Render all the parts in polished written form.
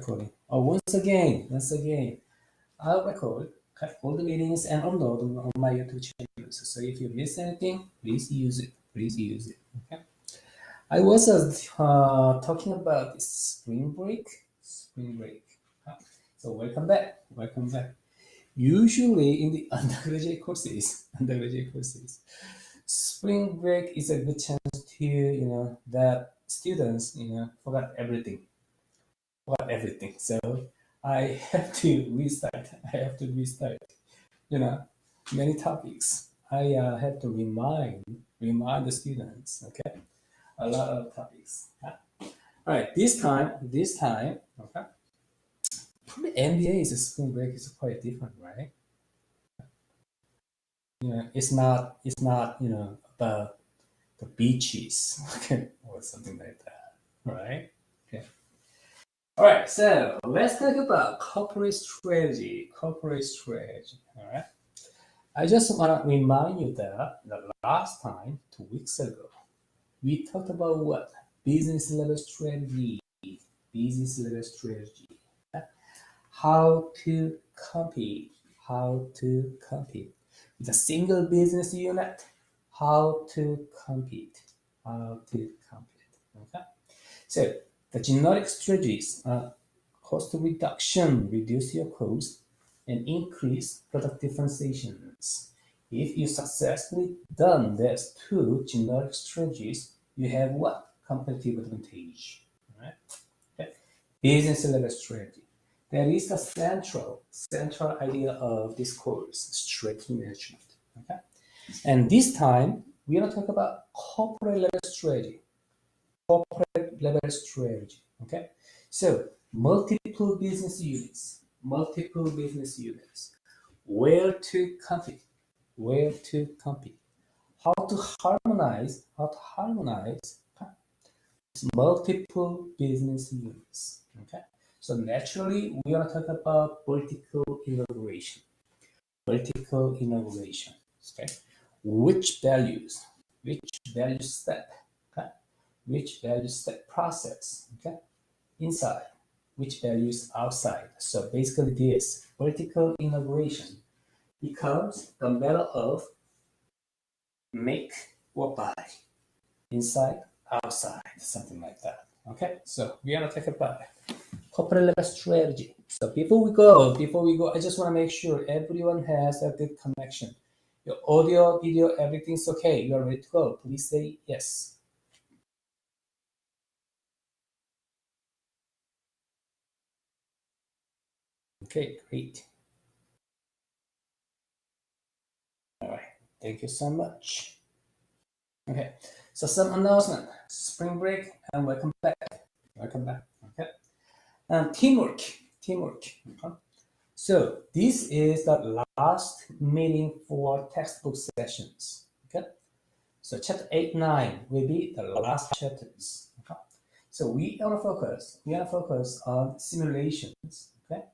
recording. Oh, once again, I'll record, cut all the meetings and upload on my YouTube channel. So if you miss anything, please use it. Please use it. Okay. I was talking about this spring break. Spring break. So welcome back. Welcome back. Usually in the undergraduate courses, spring break is a good chance to that students forgot everything. So I have to restart. I have to restart. You know, many topics. I have to remind the students. Okay, a lot of topics. Yeah. All right, this time. Okay, for the MBA's spring break is quite different, right? It's not about the beaches, okay, or something like that, right? Okay. All right, so let's talk about corporate strategy. Corporate strategy. All right. I just want to remind you that the last time, 2 weeks ago, we talked about what? Business level strategy. Business level strategy. How to compete. How to compete. With a single business unit, how to compete. How to compete. Okay. So the generic strategies are cost reduction, reduce your cost, and increase product differentiations. If you successfully done these two generic strategies, you have what? Competitive advantage. Right? Okay. Business level strategy. That is the central idea of this course, strategy management. Okay. And this time we're gonna talk about corporate level strategy. Corporate level strategy. Okay. So multiple business units. Where to compete. Where to compete. How to harmonize. Multiple business units. Okay. So naturally, we are talking about vertical integration. Vertical integration. Okay. Which values? Which value step? Okay. Which value step process? Okay. Inside. Which values outside? So basically, this vertical integration becomes the matter of make or buy, inside, outside, something like that. Okay, so we are gonna talk about corporate level strategy. So before we go, I just want to make sure everyone has a good connection. Your audio, video, everything's okay. You are ready to go. Please say yes. Okay, great. All right, thank you so much. Okay, so some announcement. Spring break and welcome back. Welcome back. Okay, and teamwork. Okay. So this is the last meeting for textbook sessions. Okay. So chapter 8, 9 will be the last chapters. Okay. So we are gonna focus. We are gonna focus on simulations. Okay.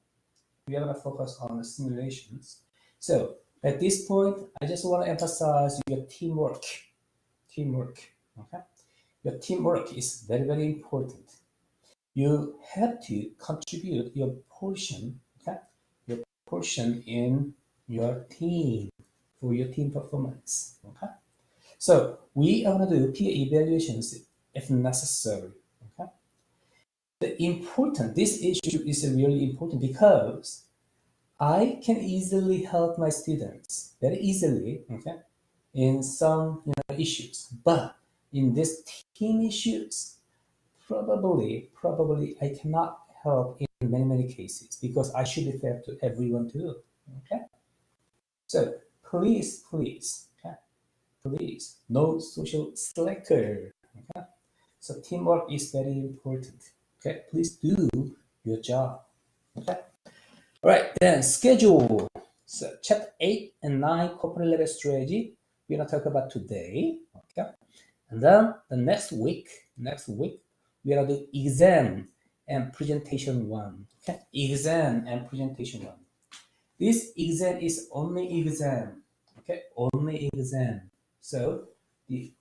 We are gonna focus on the simulations. So at this point, I just want to emphasize your teamwork. Teamwork. Okay. Your teamwork is very, very important. You have to contribute your portion. Okay. Your portion in your team for your team performance. Okay. So we are going to do peer evaluations if necessary. Okay. This issue is really important because I can easily help my students very easily. Okay. In some issues, but in these team issues, probably I cannot help in many cases because I should be fair to everyone too. Okay. So please, okay, please, no social slacker. Okay. So teamwork is very important. Okay. Please do your job. Okay. All right. Then schedule. So chapter 8 and 9 corporate level strategy. We're gonna talk about today. Okay. And then the next week, we are gonna do exam and presentation one. Okay. Exam and presentation one. This exam is only exam. Okay. Only exam. So the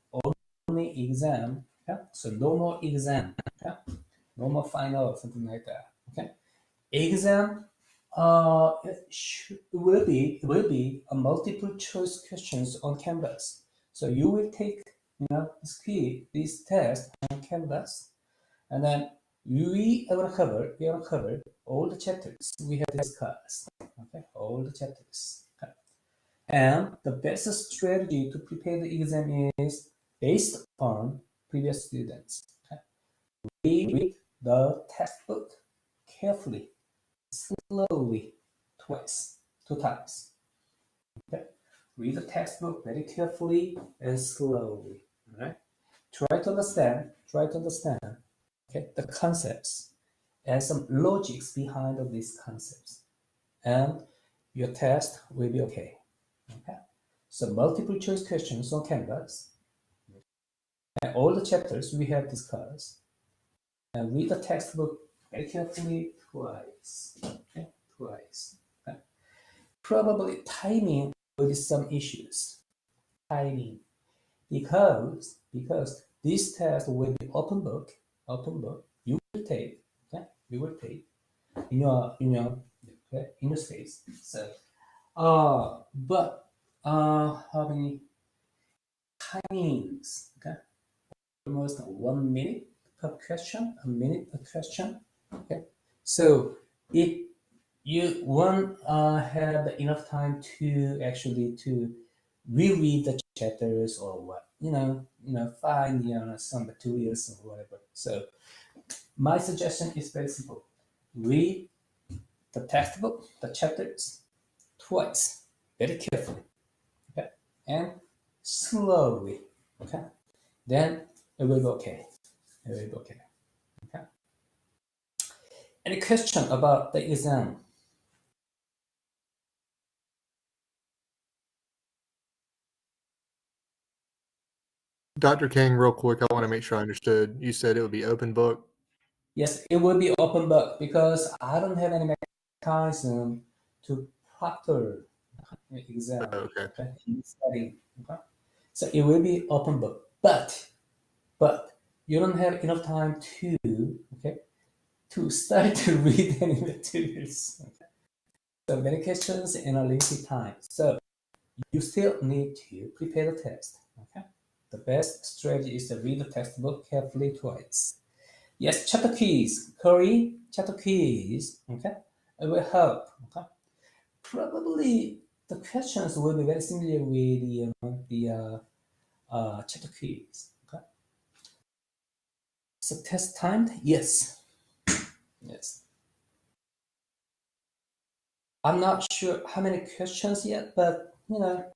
only exam. Okay. So no more exam. Okay. No more final, something like that. Okay, exam will be a multiple choice questions on Canvas. So you will take this test on Canvas, and then we are gonna cover all the chapters we have discussed. Okay, all the chapters. Okay. And the best strategy to prepare the exam is based on previous students. Okay. Read the textbook carefully, slowly, two times. Okay. Read the textbook very carefully and slowly. All right. Try to understand. Okay, the concepts and some logics behind of these concepts, and your test will be okay. Okay. So multiple choice questions on Canvas, and all the chapters we have discussed, and read the textbook very carefully twice. Okay, twice. Okay. Probably timing will be some issues. Timing, because this test will be open book. You will take. Okay, you will take in your space. So, but how many timings? Okay, almost 1 minute per question, a minute per question. Okay, so if you won't have enough time to actually to reread the chapters or what find some materials or whatever. So my suggestion is very simple: read the textbook, the chapters twice, very carefully, okay, and slowly, okay. Then it will be okay. It will be okay. Okay. Any question about the exam? Dr. King, real quick, I want to make sure I understood. You said it would be open book. Yes, it will be open book because I don't have any mechanism to proctor exam. Okay. Okay, in studying. Okay, so it will be open book, but you don't have enough time to to start to read any materials. Okay? So many questions in a limited time. So you still need to prepare the test. Okay. The best strategy is to read the textbook carefully twice. Yes, chapter keys, Curry, chapter keys. Okay, it will help. Okay, probably the questions will be very similar with the chapter keys. Okay, so test timed. Yes, yes. I'm not sure how many questions yet, but the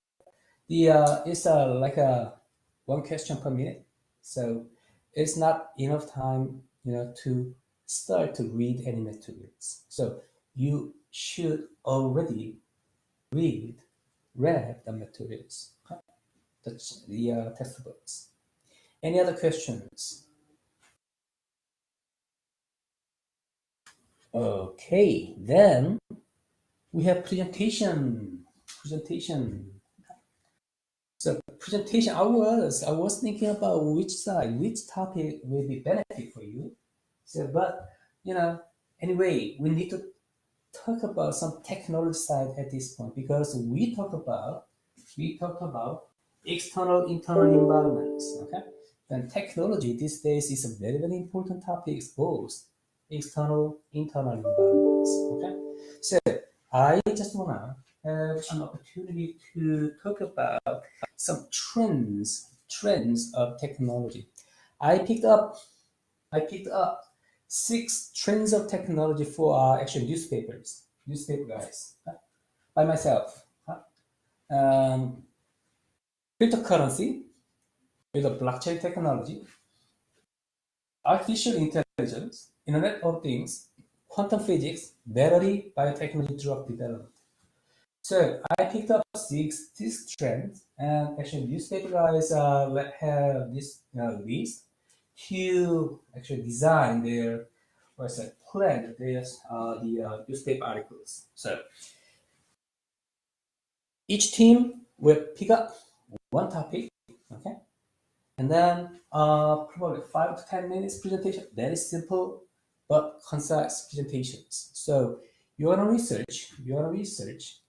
it's like a one question per minute, so it's not enough time to start to read any materials. So you should already read the materials, okay? The textbooks. Any other questions? Okay, then we have presentation. So presentation, I was thinking about which topic will be benefit for you. So, but anyway, we need to talk about some technology side at this point because we talk about external internal environments. Okay, then technology these days is a very very important topic, both external internal environments. Okay, so I just wanna have an opportunity to talk about some trends of technology. I picked up 6 trends of technology for actual newspaper guys, by myself. Um, Cryptocurrency with the blockchain technology, artificial intelligence, Internet of Things, quantum physics, battery, biotechnology, drug development. So I picked up six trends, and actually newspaper guys have this list to actually design their plan their newspaper articles. So each team will pick up one topic, okay, and then probably 5 to 10 minutes presentation. Very simple, but concise presentations. So you want to research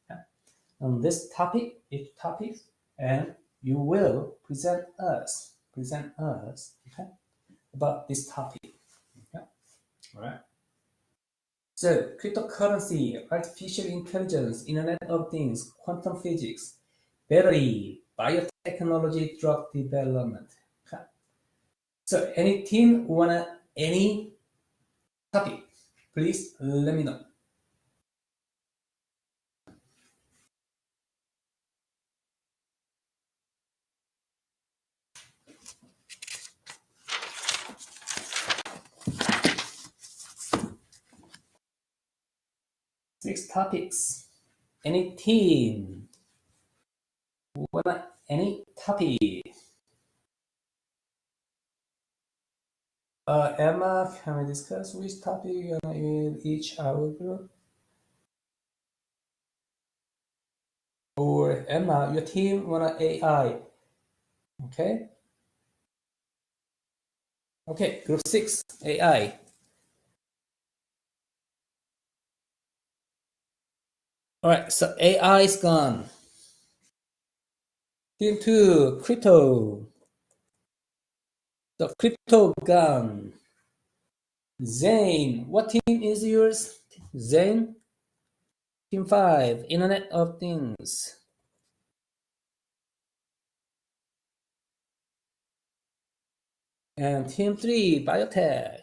on this topic, each topic, and you will present us, okay, about this topic. Okay, all right. So cryptocurrency, artificial intelligence, Internet of Things, quantum physics, battery, biotechnology, drug development. Okay. So any team wanna any topic, please let me know. Six topics. Any team wanna any topic? Emma, can we discuss which topic in each our group? Or Emma, your team wanna AI? Okay. Okay, group 6, AI. All right, so AI is gone. Team 2, crypto. The crypto gone. Zane, what team is yours? Zane? Team 5, Internet of Things. And Team 3, Biotech.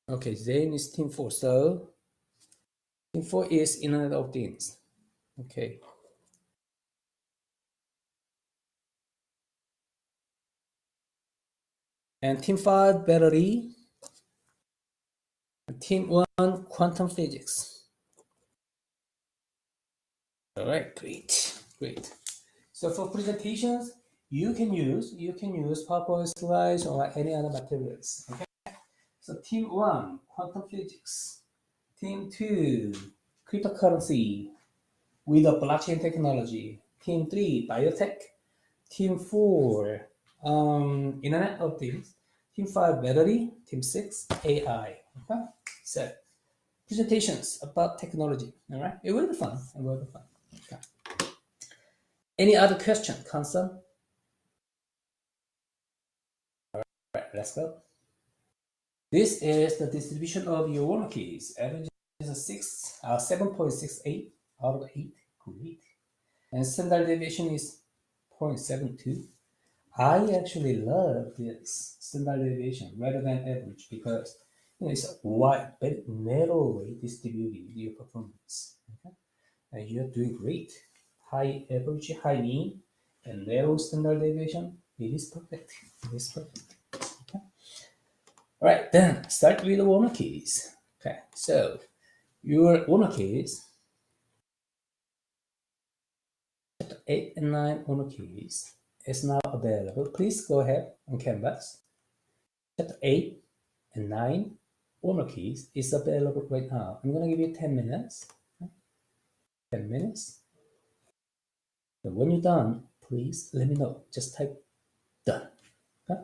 Okay, Zane is Team 4. So Team 4 is Internet of Things. Okay. And Team 5, Battery. And Team 1, Quantum Physics. All right, great, great. So for presentations, you can use PowerPoint slides or any other materials. Okay. So team 1, quantum physics. Team 2, cryptocurrency with a blockchain technology. Team 3, biotech. Team 4, Internet of Things. Team 5, battery. Team 6, AI. Okay. So presentations about technology. All right. It will be fun. It will be fun. Okay. Any other question, concern? All right, let's go. This is the distribution of your warmer keys. Average is 7.68 out of 8. Great. And standard deviation is 0.72. I actually love this standard deviation rather than average because it's wide, very narrowly distributed your performance. Okay? And you're doing great. High average, high mean, and narrow standard deviation. It is perfect. It is perfect. Okay. All right, then start with the warmer keys. Okay, so your warmer keys, chapter 8 and 9 warmer keys is now available. Please go ahead on Canvas. Chapter 8 and 9 warmer keys is available right now. I'm going to give you 10 minutes. 10 minutes. And when you're done, please let me know. Just type done. Okay?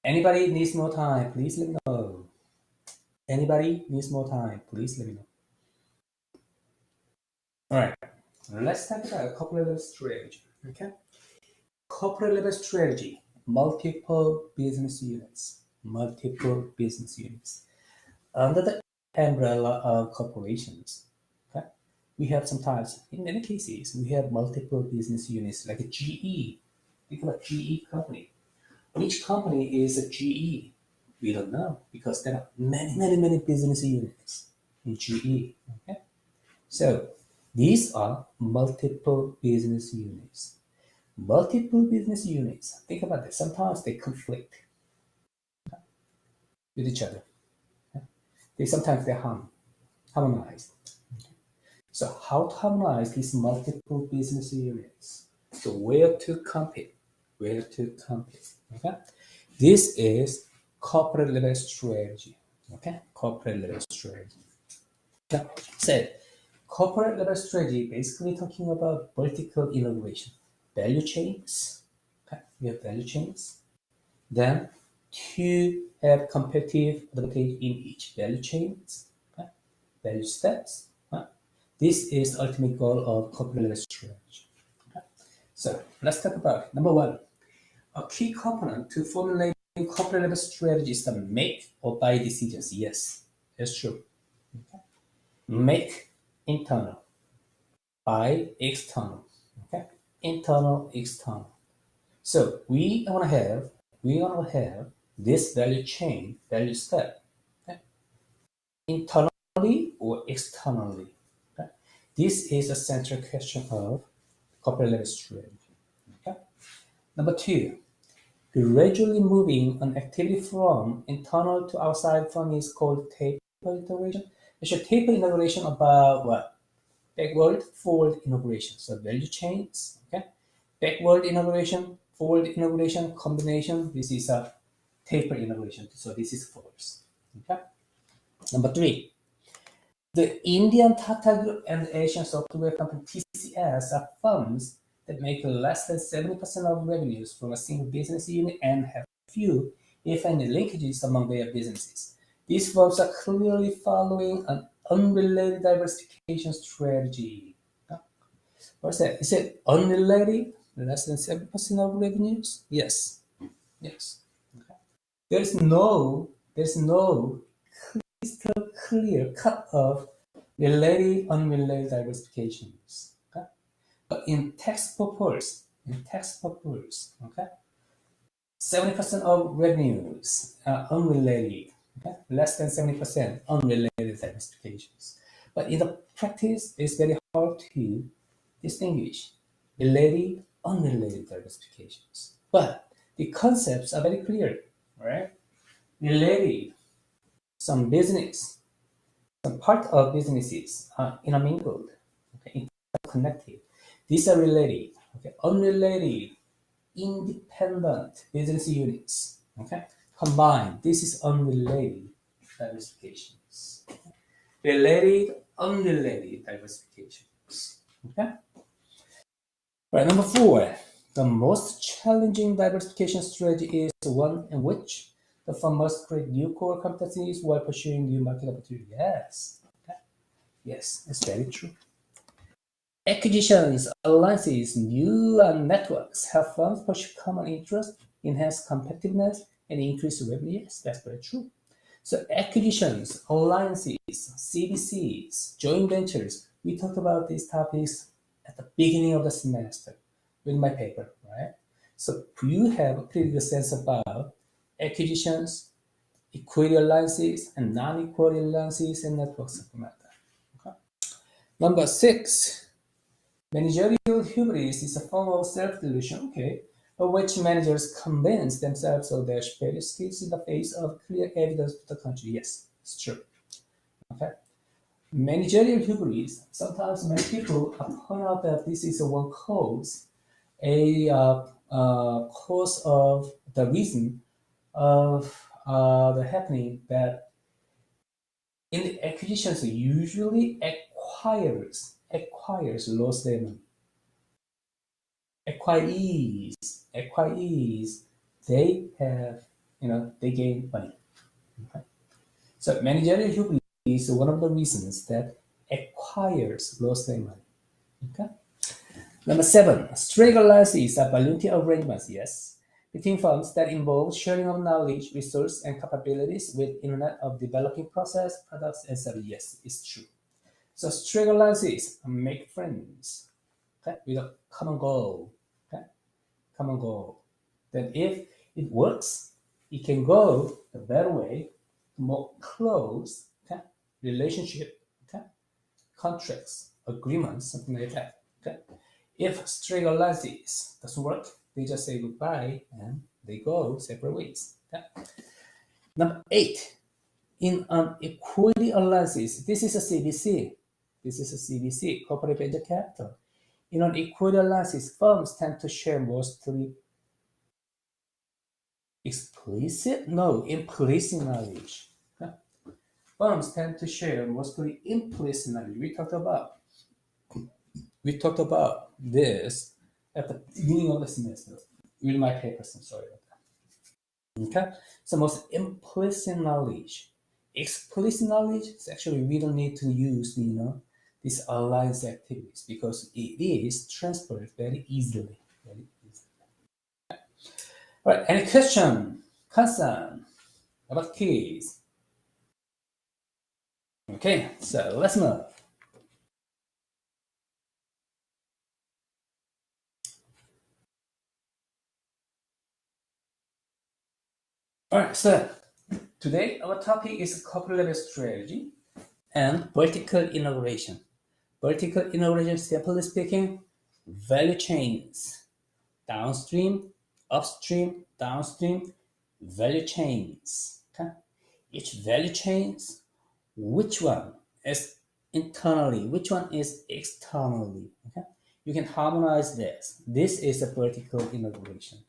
Anybody needs more time, please let me know. Anybody needs more time, please let me know. All right, let's talk about corporate level strategy. Okay, corporate level strategy, multiple business units, under the umbrella of corporations. Okay, we have sometimes, in many cases, we have multiple business units like a GE. Think about GE company. Which company is a GE? We don't know because there are many business units in GE. Okay, so these are multiple business units. Multiple business units. Think about this. Sometimes they conflict with each other. Sometimes they harmonize. So how to harmonize these multiple business units? So where to compete? Okay, this is corporate level strategy. Okay, corporate level strategy. So corporate level strategy basically talking about vertical integration, value chains. Okay, we have value chains. Then to have competitive advantage in each value chains, okay, value steps. Okay. This is the ultimate goal of corporate level strategy. Okay. So let's talk about it. Number one, a key component to formulating corporate level strategy is the make or buy decisions. Yes, that's true. Okay. Make internal, buy external. Okay, internal, external. So we want to have this value chain, value step, okay, internally or externally. Okay. This is a central question of corporate level strategy. Okay. Number two, gradually moving an activity from internal to outside firm is called taper integration. Actually, taper integration about what? Backward, forward integration. So value chains, okay? Backward integration, forward integration combination. This is a taper integration. So this is false. Okay. Number three, the Indian Tata Group and the Asian software company TCS are firms that make less than 70% of revenues from a single business unit and have few, if any, linkages among their businesses. These firms are clearly following an unrelated diversification strategy. What's that? Is it unrelated? Less than 7% of revenues? Yes. Yes. Okay. There's no crystal clear cut of related, unrelated diversifications. Okay? But in tax purpose, okay, 70% of revenues are unrelated. Okay? Less than 70% unrelated diversifications. But in the practice, it's very hard to distinguish related, unrelated diversifications. But the concepts are very clear, right? Related, some business, some part of businesses are intermingled, okay, interconnected. These are related, okay, unrelated, independent business units, okay, combined. This is unrelated diversifications. Related, unrelated diversifications, okay. Right, number four, the most challenging diversification strategy is one in which the firm must create new core competencies while pursuing new market opportunities. Yes, okay. Yes, it's very true. Acquisitions, alliances, new networks have firms pursue common interests, enhance competitiveness, and increase revenue. Yes, that's very true. So acquisitions, alliances, CBCs, joint ventures, we talked about these topics at the beginning of the semester with my paper, right? So you have a pretty good sense about acquisitions, equity alliances, and non-equity alliances and networks, something like that. Okay? Number six, managerial hubris is a form of self-delusion, okay, of which managers convince themselves of their superior skills in the face of clear evidence to the contrary. Yes, it's true. Okay. Managerial hubris. Sometimes many people point out that this is one cause, cause of the reason of the happening that in the acquisitions usually acquires lost their money. Acquirees, they have they gain money. Okay? So managerial hubris is one of the reasons that acquires lost their money. Okay? Number 7, strict alliances are volunteer arrangements, yes, between firms that involve sharing of knowledge, resource, and capabilities with Internet of developing process, products, and services. Yes, it's true. So strict alliances make friends, okay, with a common goal. Okay? Common goal. Then if it works, it can go a better way to more close, okay, relationship, okay, contracts, agreements, something like that. Okay. If strict alliances doesn't work, they just say goodbye and they go separate ways. Okay. Number 8, in an equity alliances, this is a CVC. This is a CVC, corporate venture capital. In an equity alliances, firms tend to share mostly implicit knowledge. Okay. Firms tend to share mostly implicit knowledge. We talked about this at the beginning of the semester. Read my papers, I'm sorry about that. Okay? So most implicit knowledge. Explicit knowledge is actually we don't need to use, these alliance activities because it is transferred very easily. Very easily. All right, any question, concern about keys? Okay, so let's move. All right, so today our topic is corporate level strategy and vertical integration. Vertical integration, simply speaking, value chains, downstream, upstream, downstream, value chains. Okay? Each value chains, which one is internally, which one is externally. Okay? You can harmonize this. This is a vertical integration.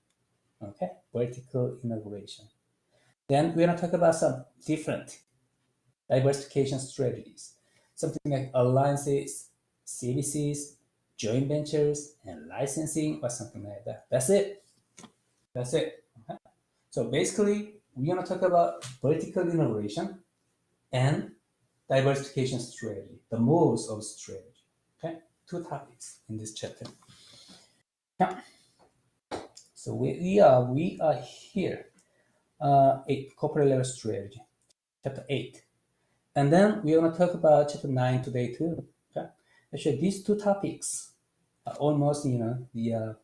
Okay? Vertical integration. Then we're going to talk about some different diversification strategies. Something like alliances, CVCs, joint ventures, and licensing, or something like that. That's it. That's it. Okay. So basically, we're going to talk about vertical integration and diversification strategy, the modes of strategy. Okay, 2 topics in this chapter. Yeah. So we are here. 8 corporate level strategy, chapter 8. And then we're going to talk about chapter 9 today too. Okay? Actually, these 2 topics are almost, the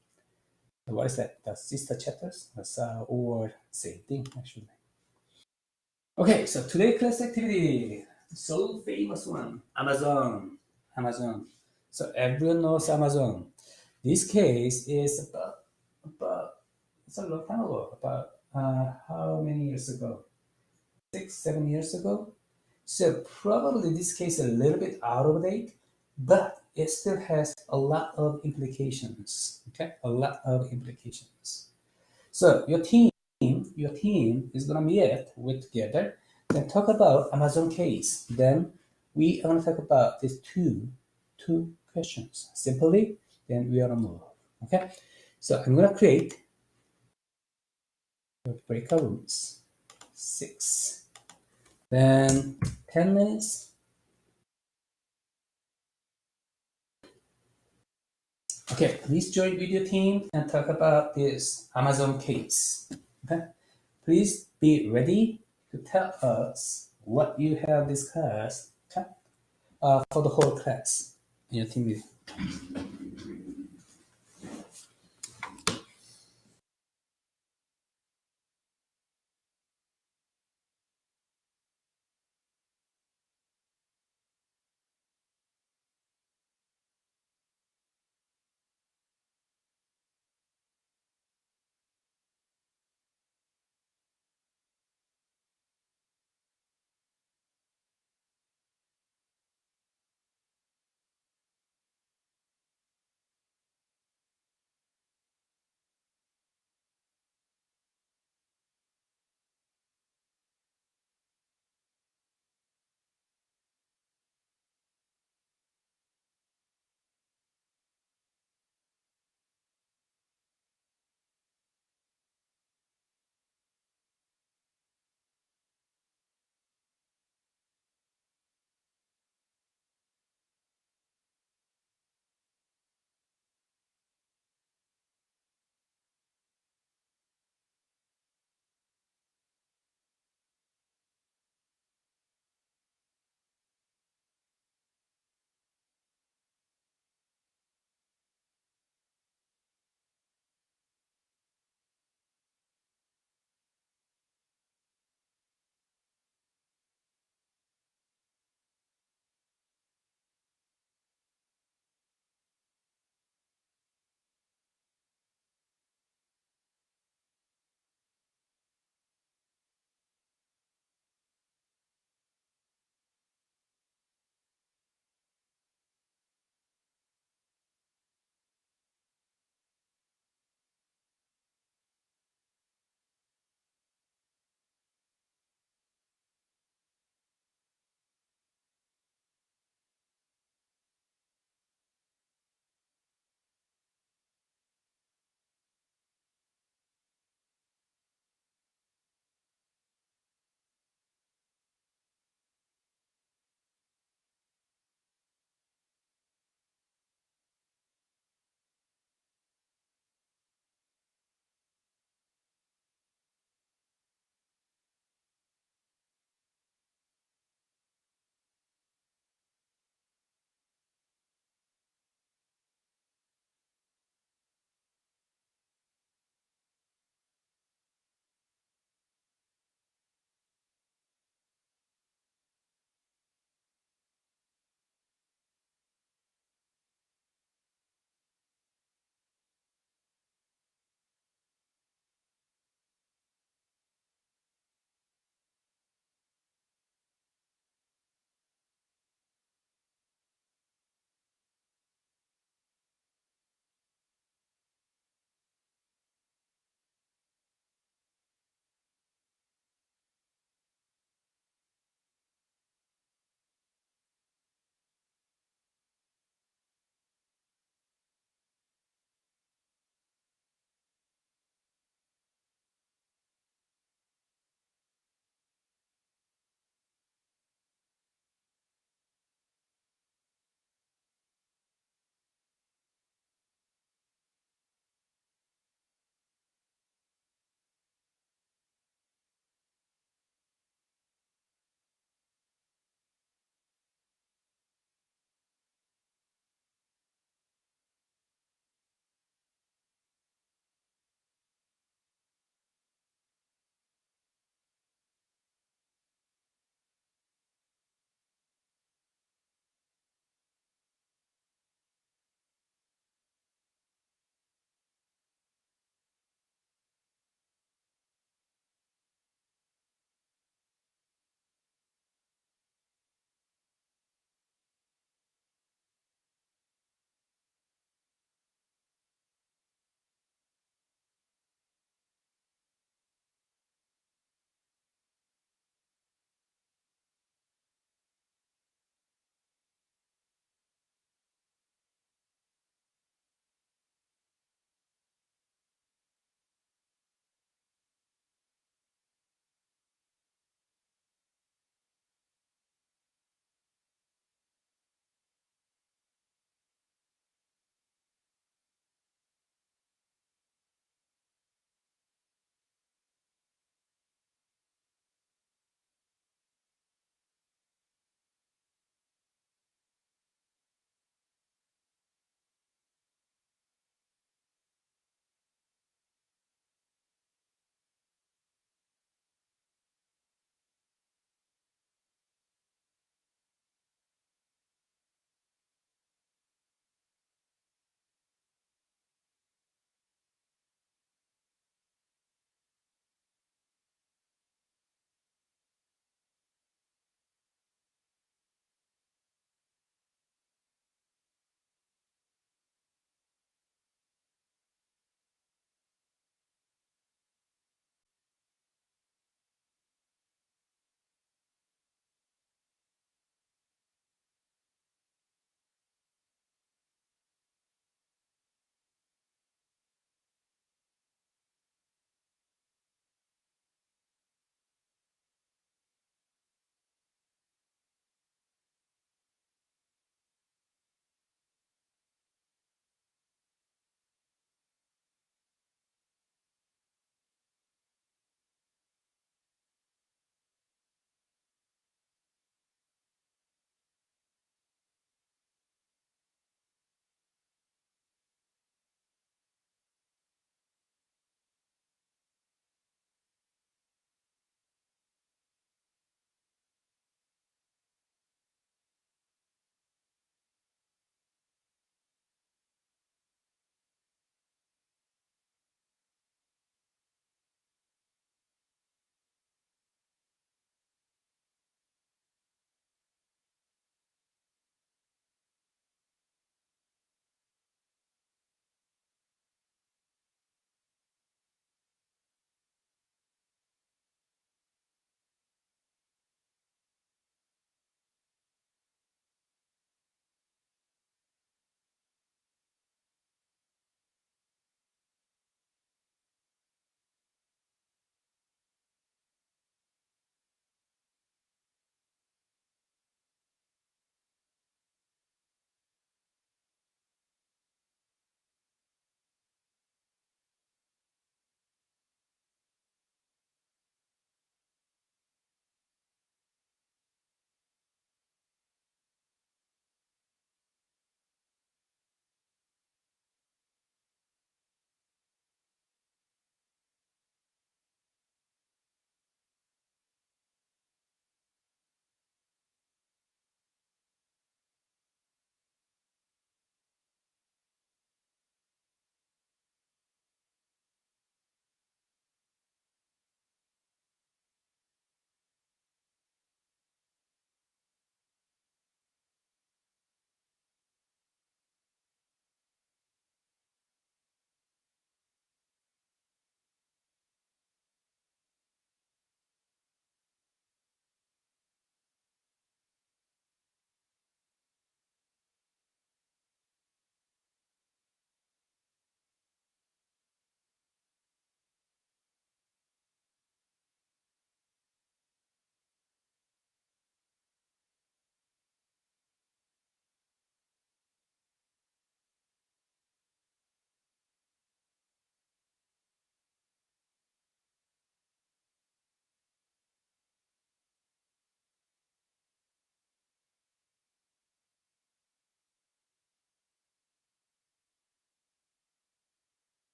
what is that? The sister chapters, or same thing actually. Okay, so today class activity, so famous one, Amazon. Amazon. So everyone knows Amazon. This case is about it's a long time ago. About how many years ago? 6, 7 years ago. So probably this case is a little bit out of date, but it still has a lot of implications. Okay, a lot of implications. So your team is gonna meet with together, then talk about Amazon case. Then we are gonna talk about these two questions simply. Then we are gonna move. Okay, so I'm gonna create breakout rooms. 6. Then 10 minutes. Okay, please join video team and talk about this Amazon case. Okay, please be ready to tell us what you have discussed, okay, for the whole class in your team meeting.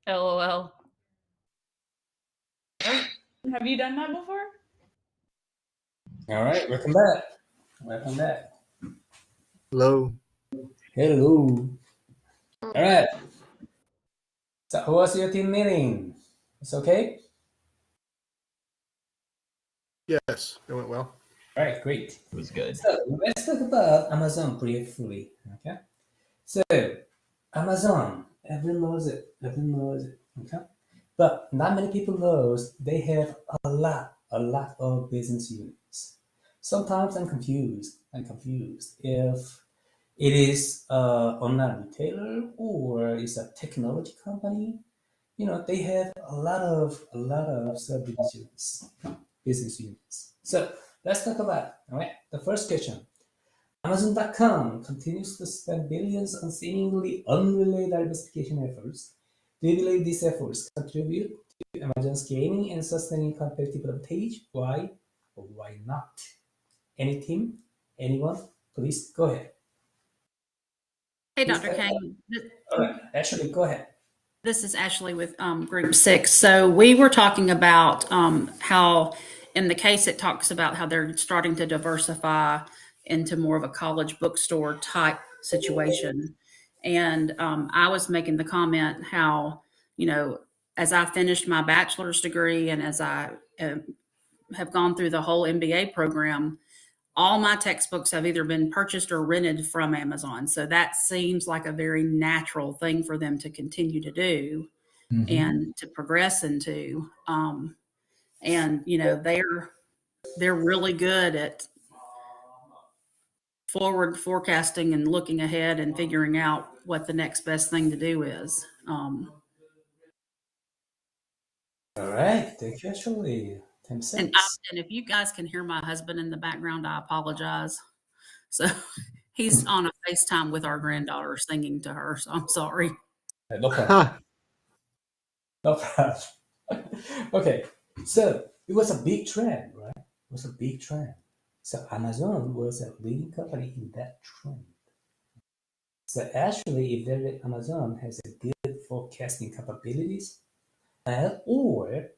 LOL. Oh, have you done that before? All right, welcome back. Welcome back. Hello. Hello. All right. So, how was your team meeting? It's okay? Yes, it went well. All right, great. It was good. So, let's talk about Amazon briefly. Okay. So, Amazon, everyone knows it. Everyone knows it. Okay. But not many people knows they have a lot of business units. Sometimes I'm confused. If it is online retailer or is a technology company. They have a lot of subdivisions, business units. So let's talk about all right. The first question: Amazon.com continues to spend billions on seemingly unrelated diversification efforts. Do you believe these efforts contribute to Amazon's gaining and sustaining competitive advantage? Why or why not? Any team? Anyone? Please go ahead. Hey, Please Dr. Kang. All right, Ashley, go ahead. This is Ashley with Group 6. So we were talking about how, in the case, it talks about how they're starting to diversify into more of a college bookstore type situation. And I was making the comment how, as I finished my bachelor's degree and as I have gone through the whole MBA program, all my textbooks have either been purchased or rented from Amazon. So that seems like a very natural thing for them to continue to do and to progress into. And they're really good at forward forecasting and looking ahead and figuring out what the next best thing to do is. All right, thank you, Ashley. 10 And, cents. and if you guys can hear my husband in the background, I apologize. So he's on a FaceTime with our granddaughter singing to her. So I'm sorry. No problem. No problem. Okay, so it was a big trend, right? It was a big trend. So Amazon was a leading company in that trend. So actually, if there Amazon has a good forecasting capabilities, or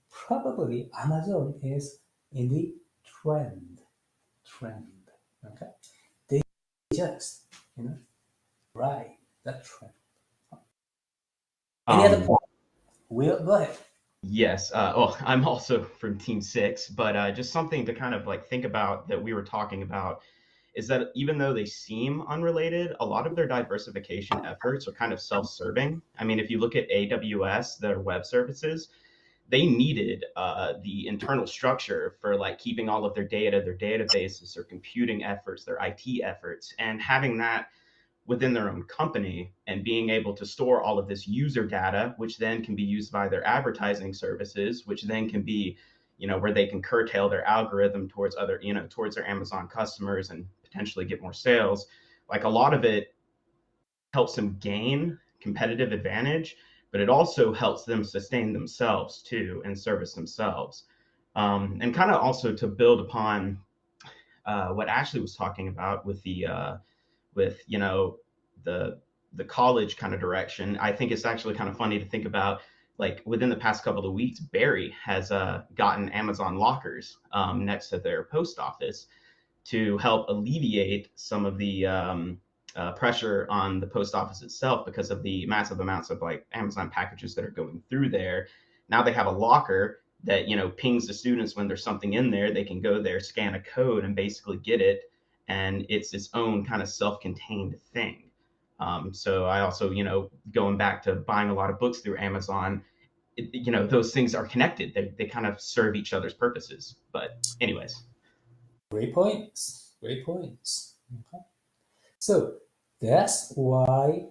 probably Amazon is in the trend. Okay, they just ride that trend. Any other point? Will, go ahead. Yes. I'm also from Team 6, but just something to kind of like think about that we were talking about is that even though they seem unrelated, a lot of their diversification efforts are kind of self-serving. I mean, if you look at AWS, their web services, they needed the internal structure for like keeping all of their data, their databases, their computing efforts, their IT efforts, and having that within their own company and being able to store all of this user data, which then can be used by their advertising services, which then can be, where they can curtail their algorithm towards other, towards their Amazon customers and potentially get more sales. Like a lot of it helps them gain competitive advantage, but it also helps them sustain themselves too and service themselves. And kind of also to build upon what Ashley was talking about with the the college kind of direction. I think it's actually kind of funny to think about, like within the past couple of weeks, Barry has gotten Amazon lockers next to their post office to help alleviate some of the pressure on the post office itself because of the massive amounts of like Amazon packages that are going through there. Now they have a locker that pings the students when there's something in there. They can go there, scan a code, and basically get it, and it's its own kind of self-contained thing. So I also, going back to buying a lot of books through Amazon, those things are connected. They kind of serve each other's purposes. But anyways. Great points. Great points. Okay. So that's why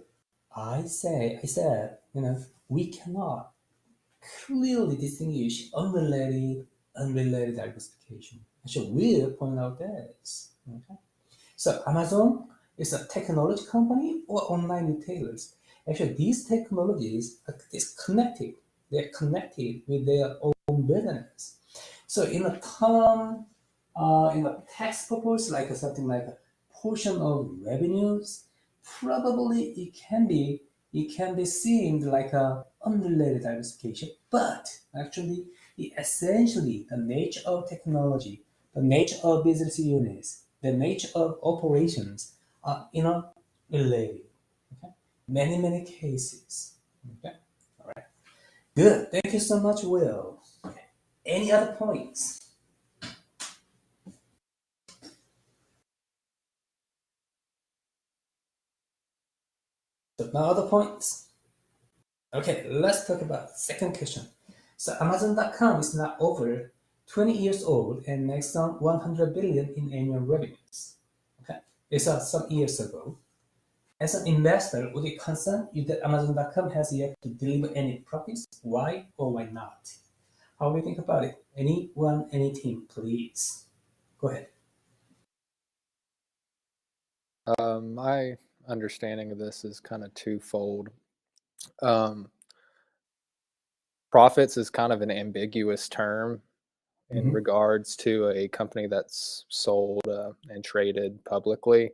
I said, we cannot clearly distinguish unrelated diversification. I should will point out this. Okay. So Amazon is a technology company or online retailers. Actually, these technologies are disconnected. They're connected with their own business. So in a term, in a tax purpose, like something like a portion of revenues, probably it can be seen like a unrelated diversification, but actually, essentially, the nature of technology, the nature of business units, the nature of operations are related. Okay? Many cases. Okay, all right, good. Thank you so much, Will. Okay. Any other points? So no other points. Okay, let's talk about second question. So Amazon.com is now over 20 years old and makes some 100 billion in annual revenues. Okay, it's some years ago. As an investor, would it concern you that Amazon.com has yet to deliver any profits? Why or why not? How do you think about it? Anyone, any team, please. Go ahead. My understanding of this is kind of twofold. Profits is kind of an ambiguous term in regards to a company that's sold and traded publicly.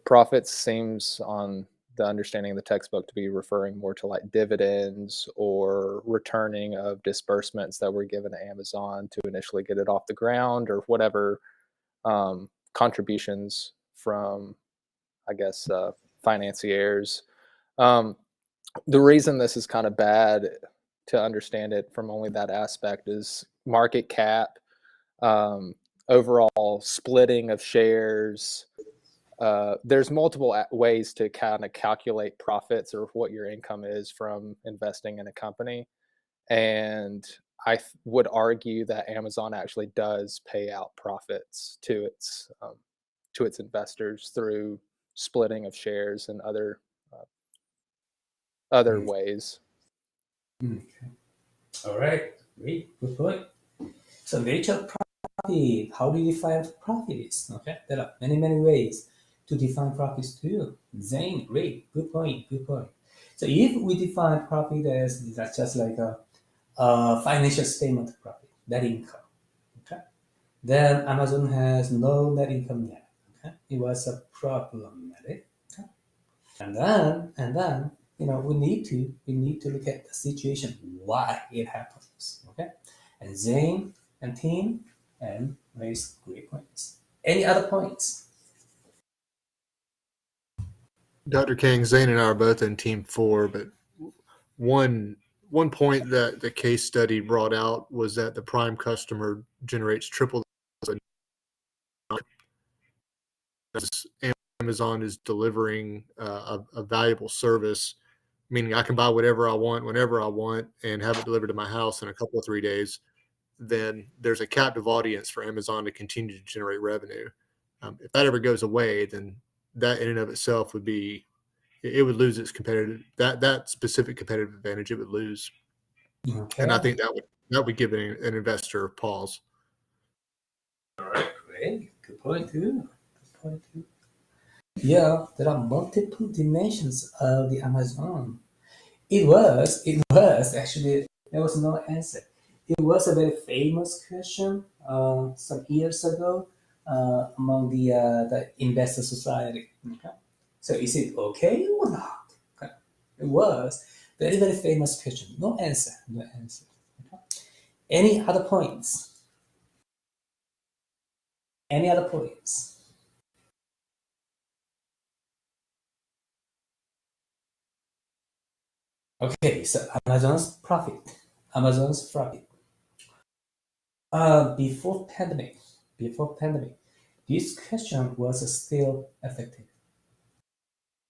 Profits seems, on the understanding of the textbook, to be referring more to like dividends or returning of disbursements that were given to Amazon to initially get it off the ground, or whatever contributions from, I guess, financiers. The reason this is kind of bad to understand it from only that aspect is market cap, overall splitting of shares. There's multiple ways to kind of calculate profits or what your income is from investing in a company. And I would argue that Amazon actually does pay out profits to its investors through splitting of shares and other ways. Okay. All right. Great. Good point. So nature of profit. How do you define profits? Okay. There are many ways to define profits too. Zane, great. Good point. Good point. So if we define profit as that's just like a financial statement of profit, net income. Okay. Then Amazon has no net income yet. Okay. It was a problematic. Okay. And then we need to look at the situation why it happens. Okay. And Zane and team and raise great points. Any other points? Dr. King, Zane and I are both in team 4, but one point that the case study brought out was that the prime customer generates triple as Amazon is delivering a valuable service, meaning I can buy whatever I want, whenever I want, and have it delivered to my house in a couple of 3 days. Then there's a captive audience for Amazon to continue to generate revenue. If that ever goes away, then that in and of itself would lose its that specific competitive advantage. It would lose, Okay. and I think that would give an investor pause. All right, great. Good point too. Good point too. Yeah, there are multiple dimensions of the Amazon. It was actually there was no answer. It was a very famous question some years ago among the investor society. Okay? So is it okay or not? Okay. It was very famous question. No answer. No answer. Okay? Any other points? Any other points? Okay, so Amazon's profit. Before pandemic, this question was still effective.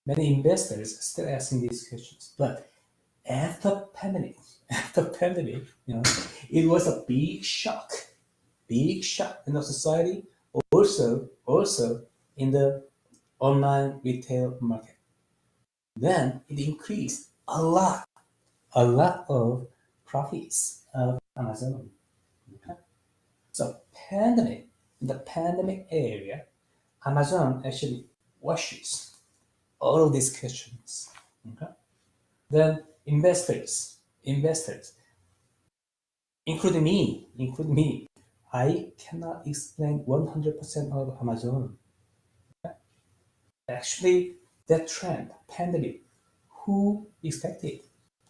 Many investors are still asking these questions, but after pandemic, it was a big shock in the society, also in the online retail market. Then it increased a lot of profits of Amazon. Okay? So in the pandemic area, Amazon actually washes all of these questions. Okay? Then investors, including me, I cannot explain 100% of Amazon. Okay? Actually, that trend, pandemic, who expected?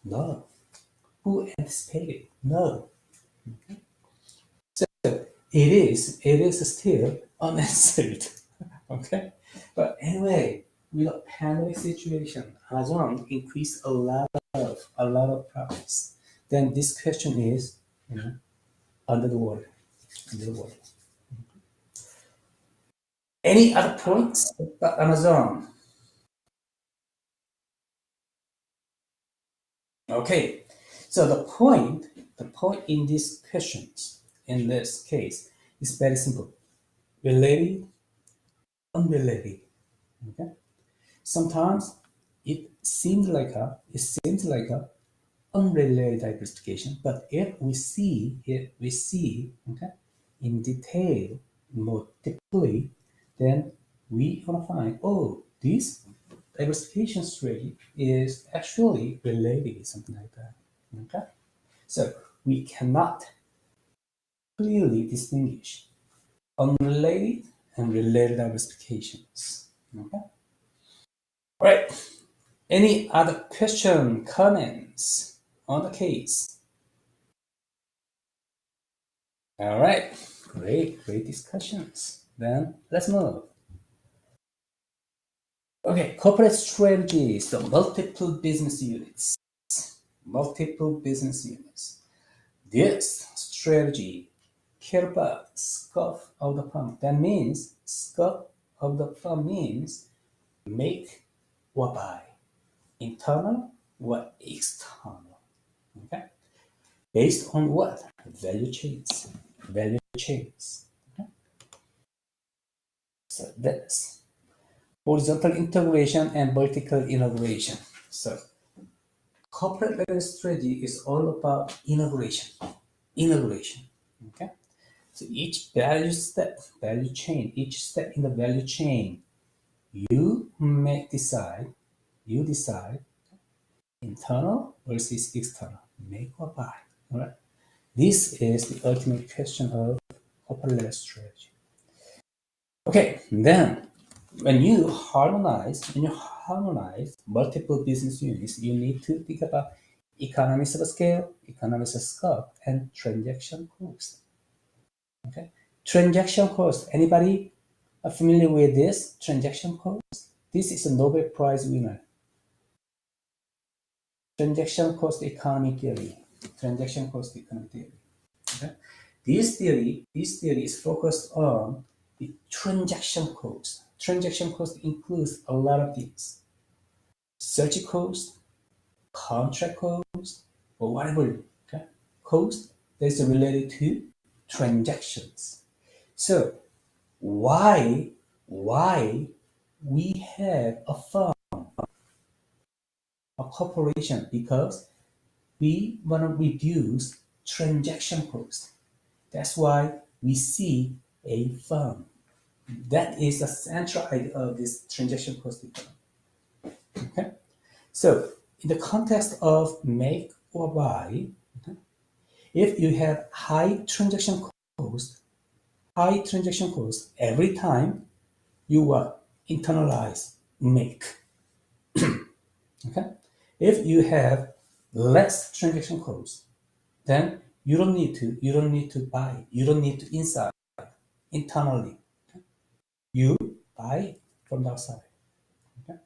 No. who anticipated? No. Okay. So it is still unanswered. Okay. But anyway, with a pandemic situation, Amazon increased a lot of profits. Then this question is, under the water. Under the water. Any other points about Amazon? Okay, so the point in these questions, in this case, is very simple. Related, unrelated. Okay. Sometimes it seems like a unrelated diversification, but if we see okay, in detail, more deeply, then we gonna find, oh, this diversification strategy is actually related, something like that. Okay, so we cannot clearly distinguish unrelated and related diversifications. Okay, all right. Any other question, comments on the case? All right, great discussions. Then let's move. Okay, corporate strategies, so multiple business units. This strategy care about scope of the firm. That means scope of the firm means make or buy, internal or external. Okay, based on what? Value chains. Okay? So that's horizontal integration and vertical integration. So corporate level strategy is all about integration. Okay. So each value chain, each step in the value chain, you decide internal versus external, make or buy. All right. This is the ultimate question of corporate level strategy. Okay, then when you harmonize multiple business units, you need to think about economies of scale, economies of scope, and transaction cost. Okay, transaction cost. Anybody are familiar with this transaction cost? This is a Nobel Prize winner. Transaction cost economy theory. Okay? This theory is focused on the transaction cost. Transaction cost includes a lot of things. Search cost, contract cost, or whatever cost that is related to transactions. So why we have a firm, a corporation? Because we want to reduce transaction cost. That's why we see a firm. That is the central idea of this transaction cost economy. Okay, so in the context of make or buy, if you have high transaction cost, every time you internalize make. Okay, if you have less transaction cost, then you don't need to buy, you don't need to inside internally. Okay? You buy from the outside. Okay?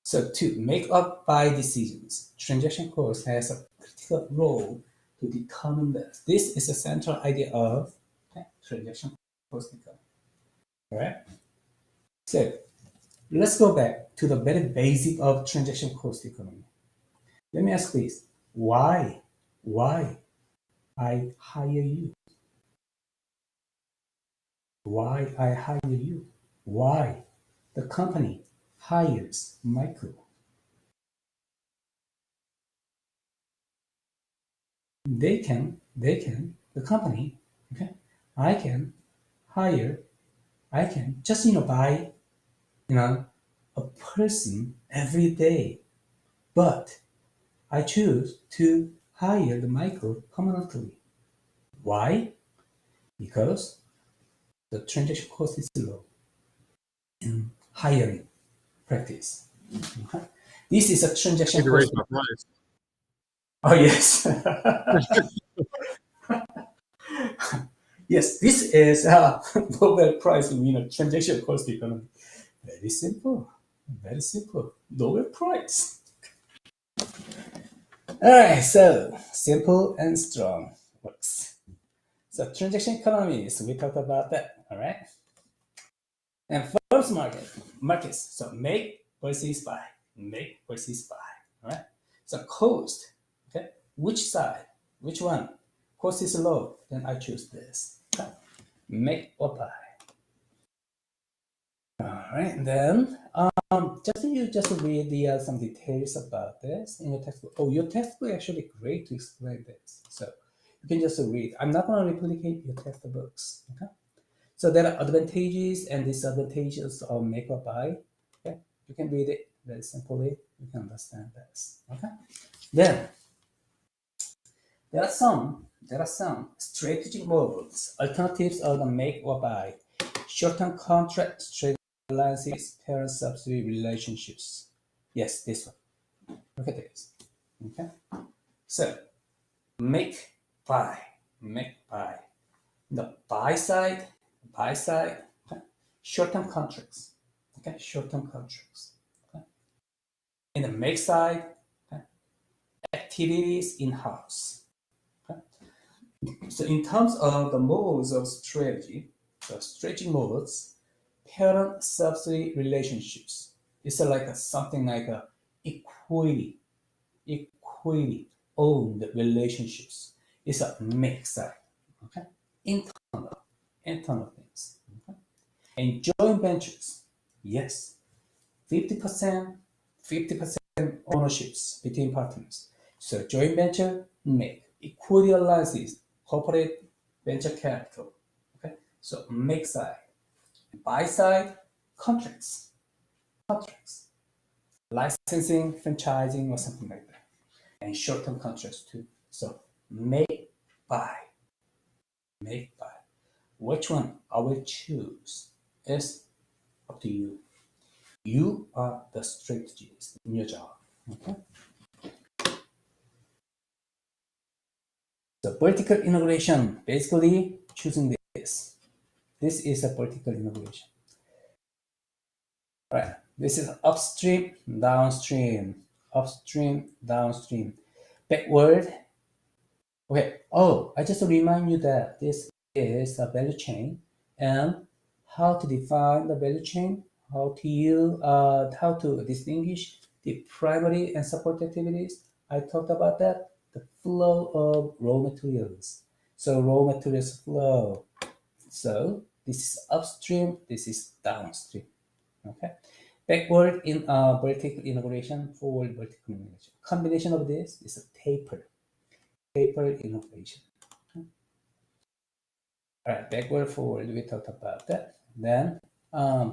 So to make up buy decisions, transaction cost has a critical role to determine this. This is the central idea of transaction cost economy. All right. So let's go back to the very basic of transaction cost economy. Let me ask this: why I hire you? Why I hire you? Why the company hires Michael? The company, okay, I can just, buy, a person every day, but I choose to hire the Michael permanently. Why? Because the transaction cost is low in hiring practice. Okay? This is a transaction Need to raise cost. my price. Oh, yes. Yes, this is Nobel Prize winner transaction cost economy. Very simple. Very simple. Nobel Prize. All right, so simple and strong works. So transaction economies, we talked about that. All right. And first markets. So make versus buy. Make versus buy. All right. So cost. Okay. Which side? Which one? Cost is low. Then I choose this. Okay. Make or buy. All right. Then just read the some details about this in your textbook. Oh, your textbook actually great to explain this. So you can just read. I'm not going to replicate your textbooks. Okay. So there are advantages and disadvantages of make or buy. Okay, you can read it very simply. You can understand this. Okay. Then there are some strategic moves, alternatives of the make or buy, short-term contract alliances, parent subsidy relationships. Yes, this one. Look at this. Okay. So make buy, make buy. The buy side, okay, short-term contracts. Okay, short-term contracts. Okay. In the make side, okay, activities in-house. Okay. So in terms of the modes of strategy, the strategic modes, parent subsidy relationships. It's something like a equity owned relationships. It's a make side. Okay. Internal things. Okay. And joint ventures, yes, 50%, 50% ownerships between partners. So joint venture make equity alliances, corporate venture capital. Okay, so make side, buy side, contracts, licensing, franchising, or something like that, and short-term contracts too. So buy, make buy. Which one I will choose is up to you. You are the strategist in your job. Okay? So vertical integration, basically choosing this. This is a vertical integration. Right. This is upstream, downstream, backward. Okay. Oh, I just remind you that this is a value chain and how to define the value chain, how to distinguish the primary and support activities. I talked about that. The flow of raw materials. So raw materials flow. So this is upstream, this is downstream. Okay. Backward in vertical integration, forward vertical integration. Combination of this is a taper integration. All right, backward, forward, we talked about that. Then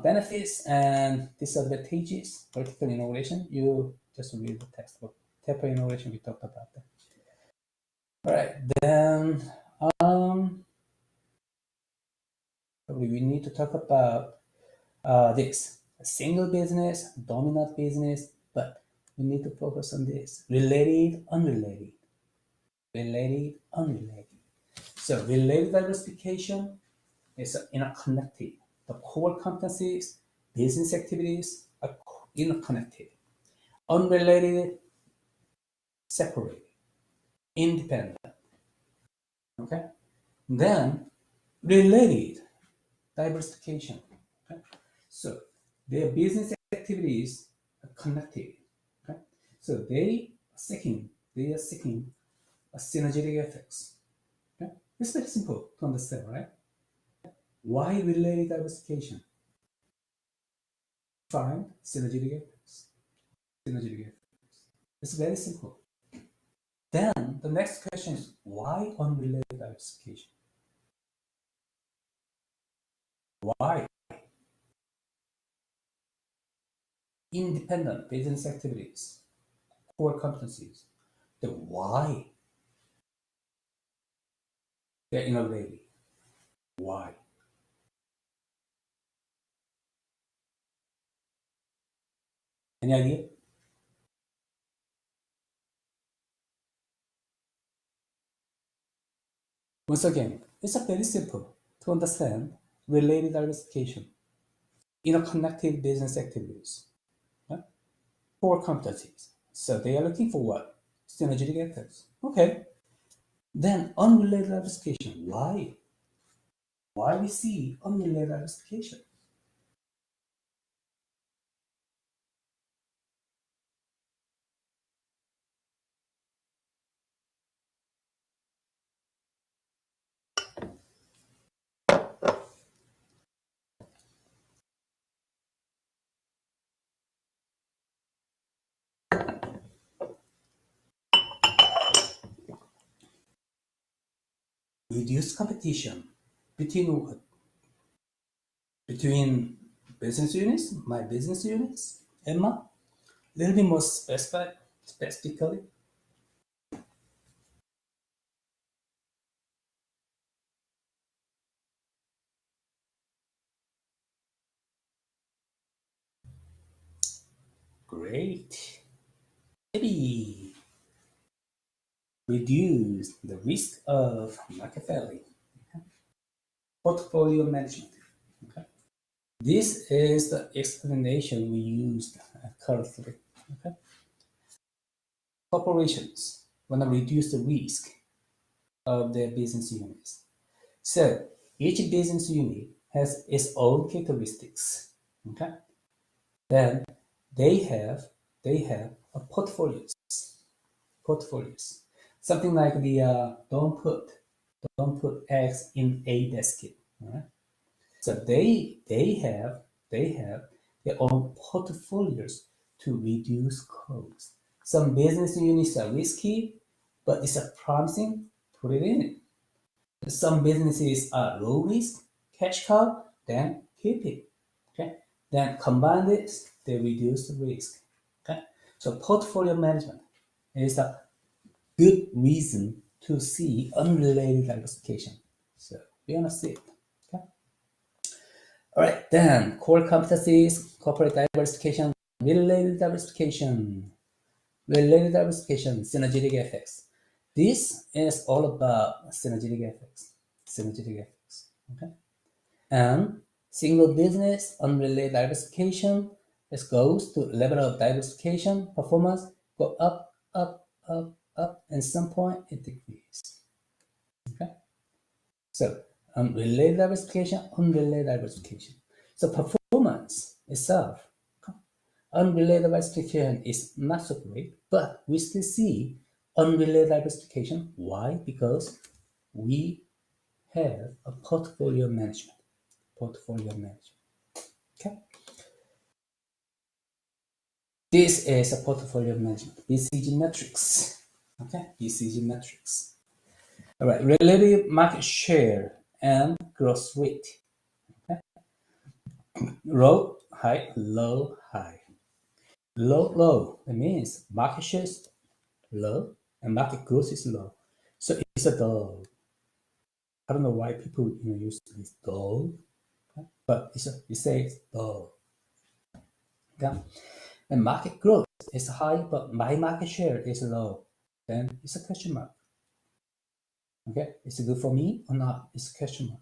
benefits and disadvantages, vertical integration, you just read the textbook. Taper integration, we talked about that. All right, then probably we need to talk about this. A single business, dominant business, but we need to focus on this. Related, unrelated. Related, unrelated. So related diversification is interconnected. The core competencies, business activities are interconnected. Unrelated, separated, independent. Okay. Then related diversification. Okay. So their business activities are connected. Okay. So they are seeking a synergetic effects. Okay. It's very simple to understand, right? Why related diversification? Find synergetic effects. Synergetic effects. It's very simple. Then the next question is why unrelated diversification? Why independent business activities, core competencies? The why they're innovative. Why? Any idea? Once again, it's a very simple to understand related diversification in a connected business activities. Right? Core competencies. So they are looking for what? Synergetic effects. Okay. Then unrelated diversification. Why? Why we see unrelated diversification? Reduce competition between what? Between business units, my business units, Emma, a little bit more specifically. Great. Maybe reduce the risk of market failure. Okay. Portfolio management. Okay. This is the explanation we used currently. Okay. Corporations want to reduce the risk of their business units. So each business unit has its own characteristics. Okay. Then they have a portfolios. Something like the don't put eggs in a basket. All right. So they have their own portfolios to reduce costs. Some business units are risky, but it's a promising. Put it in it. Some businesses are low risk, cash cow, then keep it. Okay. Then combine this, they reduce the risk. Okay. So portfolio management is a good reason to see unrelated diversification. So we're gonna see it. Okay. All right, then core competencies, corporate diversification, related diversification, synergetic effects. This is all about synergetic effects. Okay. And single business, unrelated diversification, this goes to level of diversification, performance, go up, and some point it decreases. Okay. So unrelated diversification. So performance itself, unrelated diversification is not so great, but we still see unrelated diversification. Why? Because we have a portfolio management. Okay. This is a portfolio management, BCG metrics. Okay, BCG metrics. All right, relative market share and growth rate. Okay. Low, high, low, high. Low. It means market share is low and market growth is low. So it's a dog. I don't know why people use this dog, okay? But it says dog. Okay. And market growth is high, but my market share is low. Then it's a question mark. Okay, is it good for me or not? It's a question mark.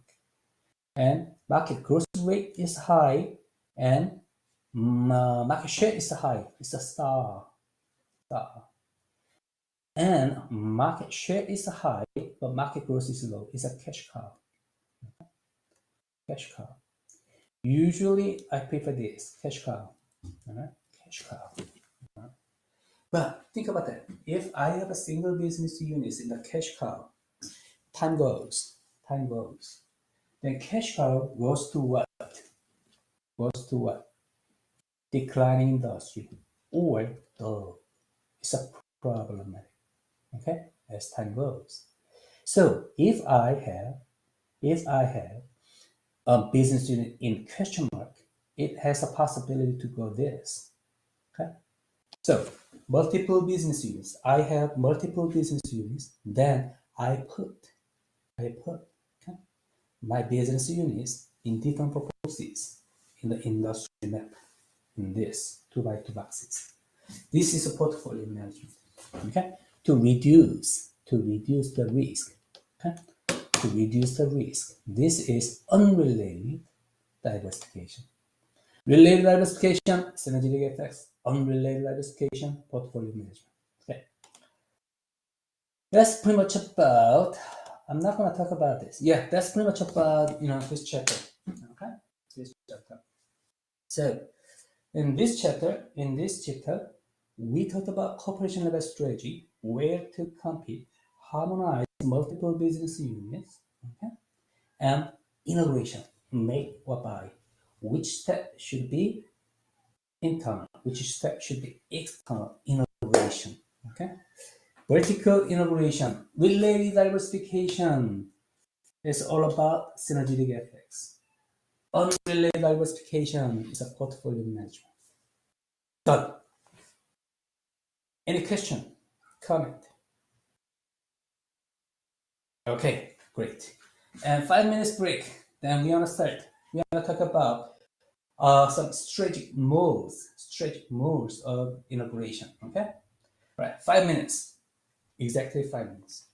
And market growth rate is high, and market share is high. It's a star. And market share is high, but market growth is low. It's a cash cow. Usually, I prefer this cash cow. All right, cash cow. But think about that. If I have a single business unit in the cash cow, time goes. Then cash cow goes to what? Declining industry, or it's a problematic. Okay, as time goes. So if I have a business unit in question mark, it has a possibility to go this. Okay, so multiple business units. I have multiple business units. Then I put okay, my business units in different proportions in the industry map. In this 2x2 boxes. This is a portfolio management. Okay, to reduce the risk. Okay, to reduce the risk. This is unrelated diversification. Related diversification, synergistic effects. Unrelated diversification, portfolio management. Okay. That's pretty much about, I'm not going to talk about this. Yeah, that's pretty much about, this chapter. Okay, this chapter. So, in this chapter, we talked about corporation level strategy, where to compete, harmonize multiple business units, okay, and integration, make or buy. Which step should be internal? Which step should be external integration? Okay. Vertical integration, related diversification is all about synergistic effects. Unrelated diversification is a portfolio management. Done. Any question? Comment? Okay, great. And 5 minutes break. Then we're gonna start. We're gonna talk about some strategic moves of integration. Okay. Right. 5 minutes. Exactly 5 minutes.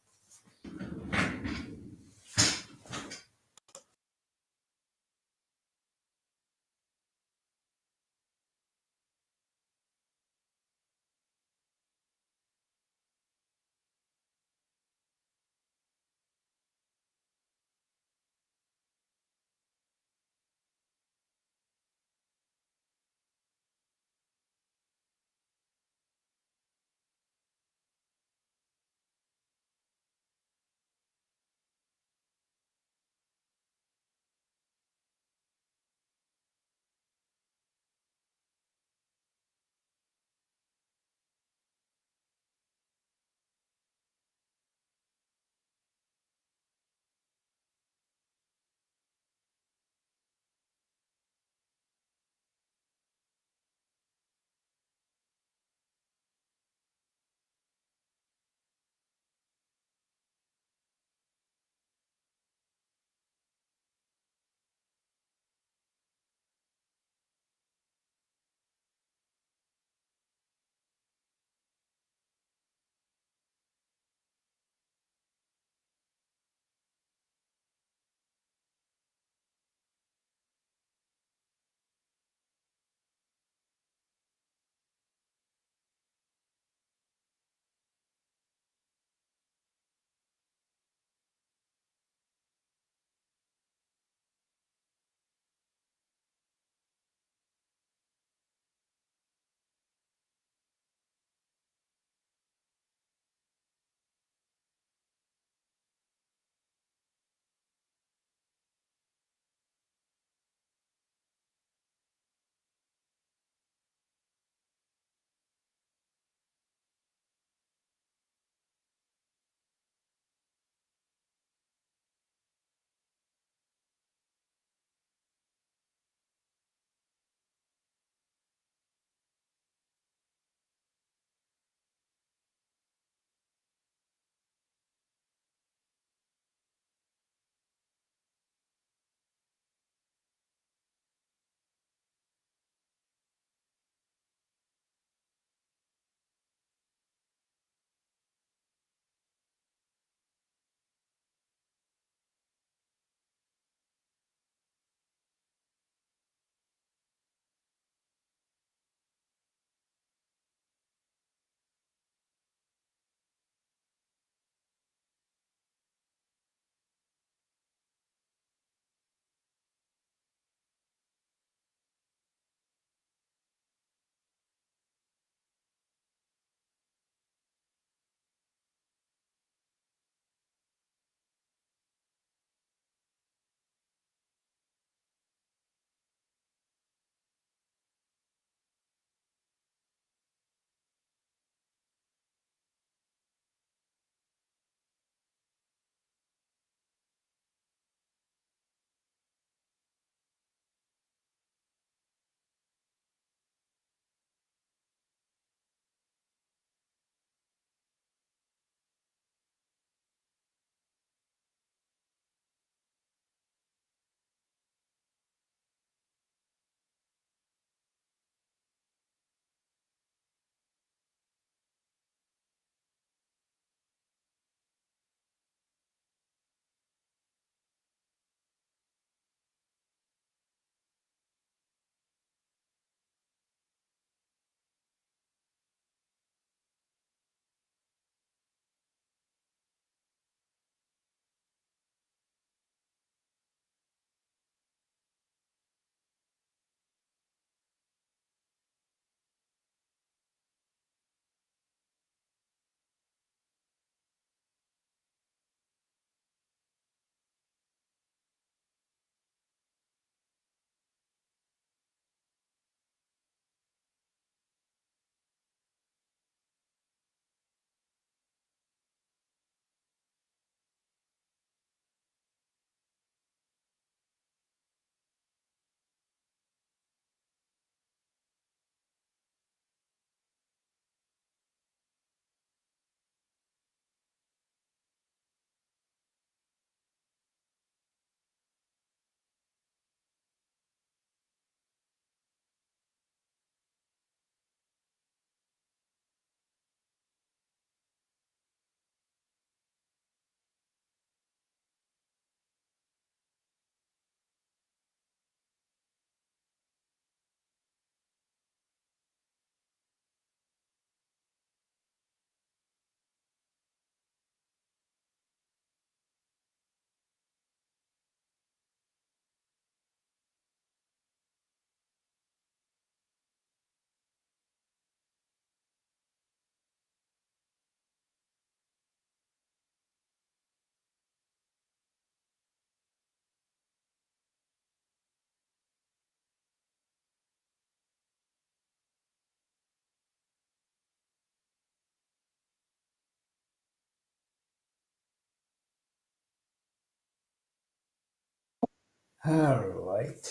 All right.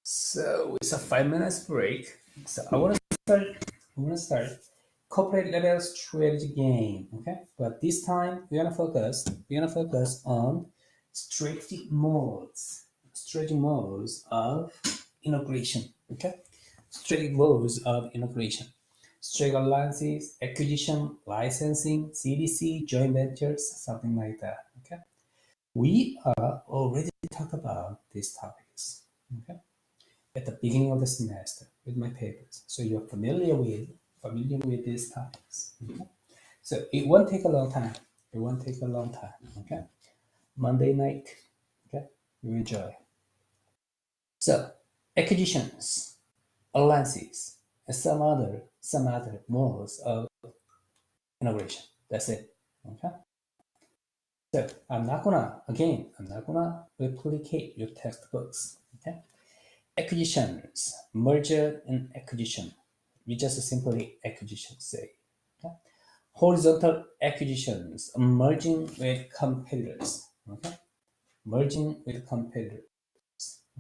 So it's a 5 minutes break. So I want to start corporate level strategy game. Okay, but this time we're gonna focus on strategic modes of integration. Okay, strategic modes of integration. Strategic alliances, acquisition, licensing, CDC, joint ventures, something like that. Okay, we are already talked about these topics. Okay, at the beginning of the semester with my papers, so you're familiar with these topics. Okay? So it won't take a long time. Okay, Monday night. Okay, you enjoy. So acquisitions, alliances, and some other modes of integration. That's it. Okay. So I'm not gonna replicate your textbooks. Okay. Acquisitions, merger and acquisition. We just simply acquisition say. Okay? Horizontal acquisitions, merging with competitors. Okay? Merging with competitors.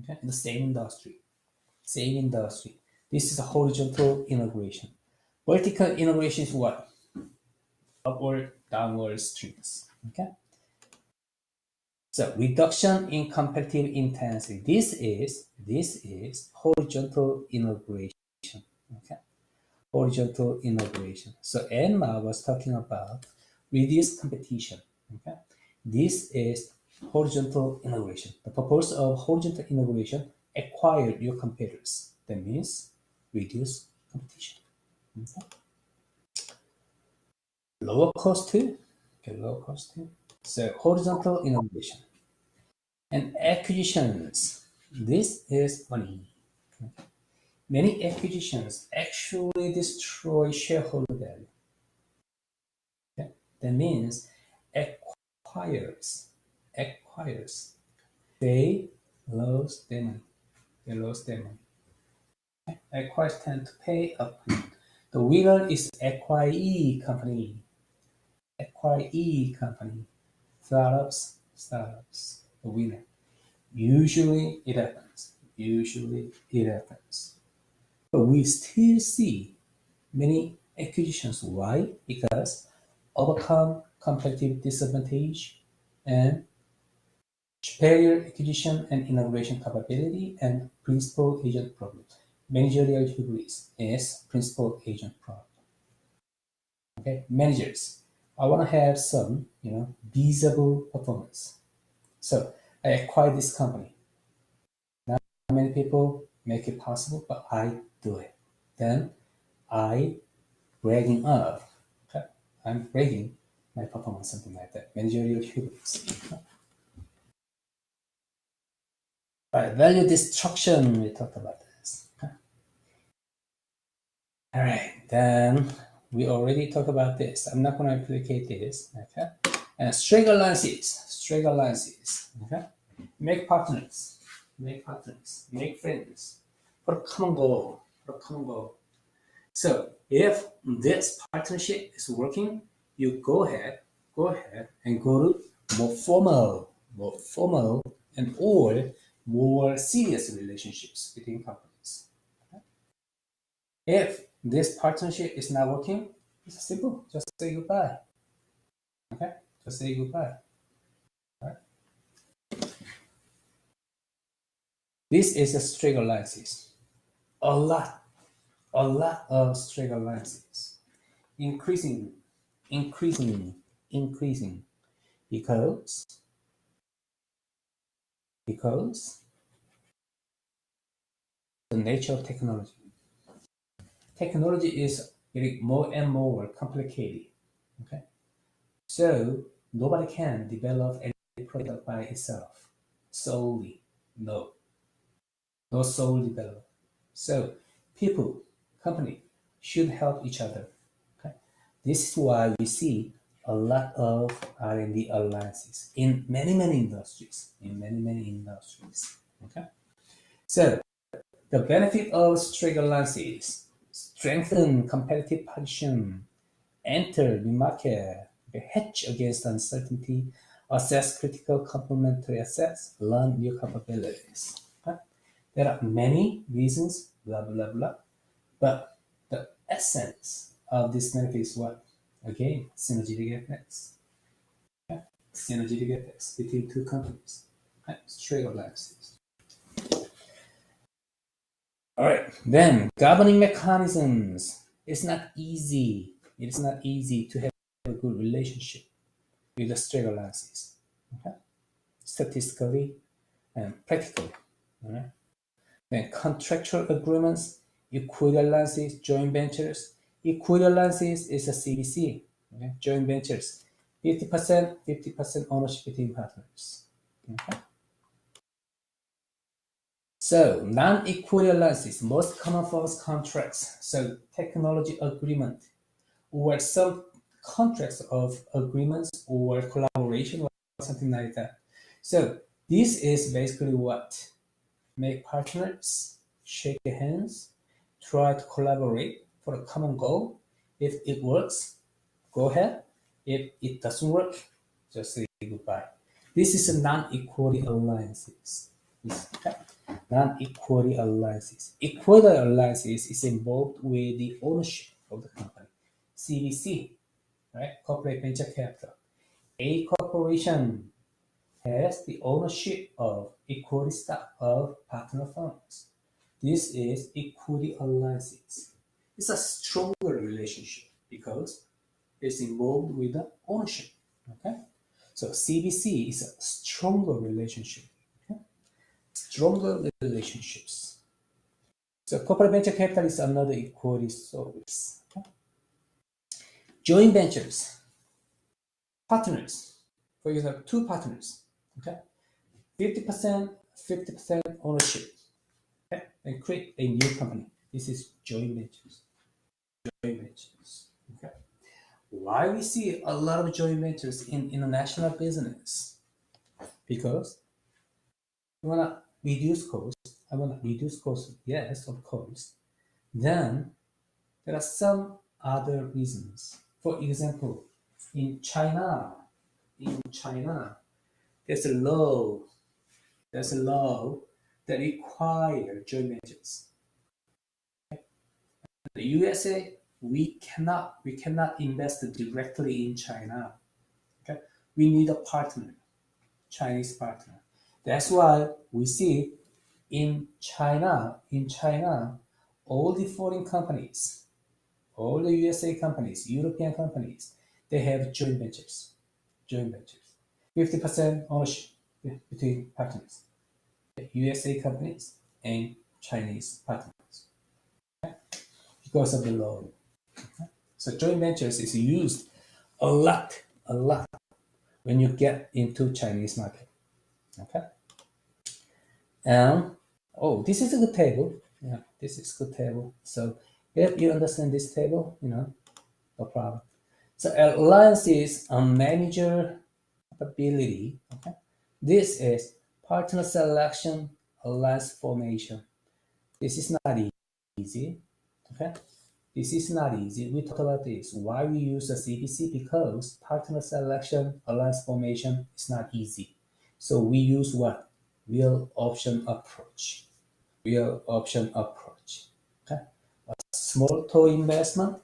Okay? In the same industry. This is a horizontal integration. Vertical integration is what? Upward, downward streams. Okay? So reduction in competitive intensity. This is horizontal integration. Okay, horizontal integration. So Emma was talking about reduced competition. Okay, this is horizontal integration. The purpose of horizontal integration: acquire your competitors. That means reduce competition. Okay. Lower cost too. Okay, lower cost too. So horizontal integration. And acquisitions. This is money. Many acquisitions actually destroy shareholder value. Okay? That means acquirers, they lose their money. Okay? Acquirers tend to pay up. The winner is acquiree company. Startups, the winner. Usually it happens. But we still see many acquisitions. Why? Because overcome competitive disadvantage and superior acquisition and integration capability and principal agent problem. Managerial hubris is principal agent problem. Okay, managers. I want to have some, visible performance. So I acquired this company. Not many people make it possible, but I do it. Then I bragging up. Okay? I'm bragging my performance, something like that. Managerial hubris. Right, value destruction. We talked about this. Okay? All right, then we already talked about this. I'm not going to replicate this. Okay, and straight alliances. Okay, make partners, make friends for a common goal. So if this partnership is working, you go ahead and go to more formal and or more serious relationships between companies. Okay? If this partnership is not working, it's simple. Just say goodbye. Okay? Just say goodbye. All right? This is a straight alliances. A lot of straight alliances. Increasing because the nature of technology. Technology is getting more and more complicated. Okay, so nobody can develop any product by itself solely. No sole development. So people, company should help each other. Okay, this is why we see a lot of R&D alliances in many industries. Okay, so the benefit of straight alliances: strengthen competitive position, enter new market, hedge against uncertainty, assess critical complementary assets, learn new capabilities. Okay? There are many reasons, blah, blah, blah. But the essence of this benefit is what? Again, synergetic effects. Okay? Synergetic effects between two companies. Okay? Straight alliances. All right, then governing mechanisms. It's not easy. It's not easy to have a good relationship with the straight alliances. Okay? Statistically and practically. All right? Then contractual agreements, equity alliances, joint ventures. Equity alliances is a CVC. Okay? Joint ventures, 50% ownership between partners. Okay? So non-equity alliances, most common for us contracts. So technology agreement or some contracts of agreements or collaboration or something like that. So this is basically what make partners shake hands, try to collaborate for a common goal. If it works, go ahead. If it doesn't work, just say goodbye. This is a non-equity alliances. Non-equity alliances. Equity alliances is involved with the ownership of the company. CVC, right? Corporate venture capital. A corporation has the ownership of equity stock of partner firms. This is equity alliances. It's a stronger relationship because it's involved with the ownership. Okay, so CVC is a stronger relationship. Okay? Stronger relationships. So corporate venture capital is another equity source. Okay? Joint ventures, partners. For example, two partners. Okay, 50% ownership. Okay? And create a new company. This is joint ventures. Joint ventures. Okay. Why we see a lot of joint ventures in international business? Because you wanna reduce costs. I wanna reduce costs. Yes, of course. Then there are some other reasons. For example, in China, there's a law. There's a law that requires joint ventures. The USA, we cannot invest directly in China. Okay, we need a partner, Chinese partner. That's why we see in China, all the foreign companies, all the USA companies, European companies, they have joint ventures. 50% ownership between partners, USA companies and Chinese partners. Because of the law. Okay? So joint ventures is used a lot when you get into Chinese market. Okay. And this is a good table. Yeah, this is a good table. So if you understand this table, no problem. So alliances and manager ability. Okay. This is partner selection, alliance formation. This is not easy. Okay. This is not easy. We talked about this. Why we use a CVC? Because partner selection, alliance formation is not easy. So we use what? Real option approach. Okay? A small toe investment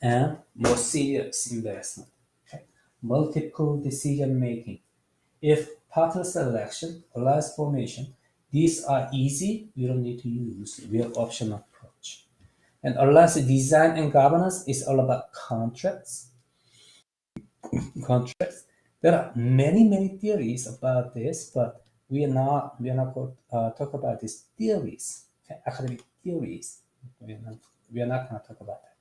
and more serious investment. Okay? Multiple decision making. If partner selection, alliance formation, these are easy, you don't need to use real option approach. And alliance design and governance is all about contracts. There are many theories about this, but we are not going to talk about these theories, okay? Academic theories. We are not going to talk about that.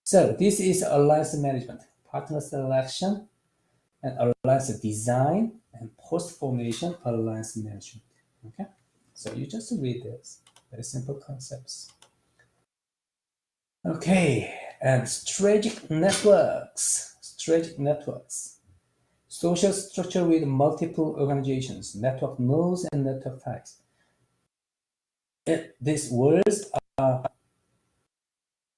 So this is alliance management, partner selection, and alliance design, and post-formation alliance management. Okay, so you just read this. Very simple concepts. Okay, and strategic networks. Social structure with multiple organizations, network nodes and network types. These words are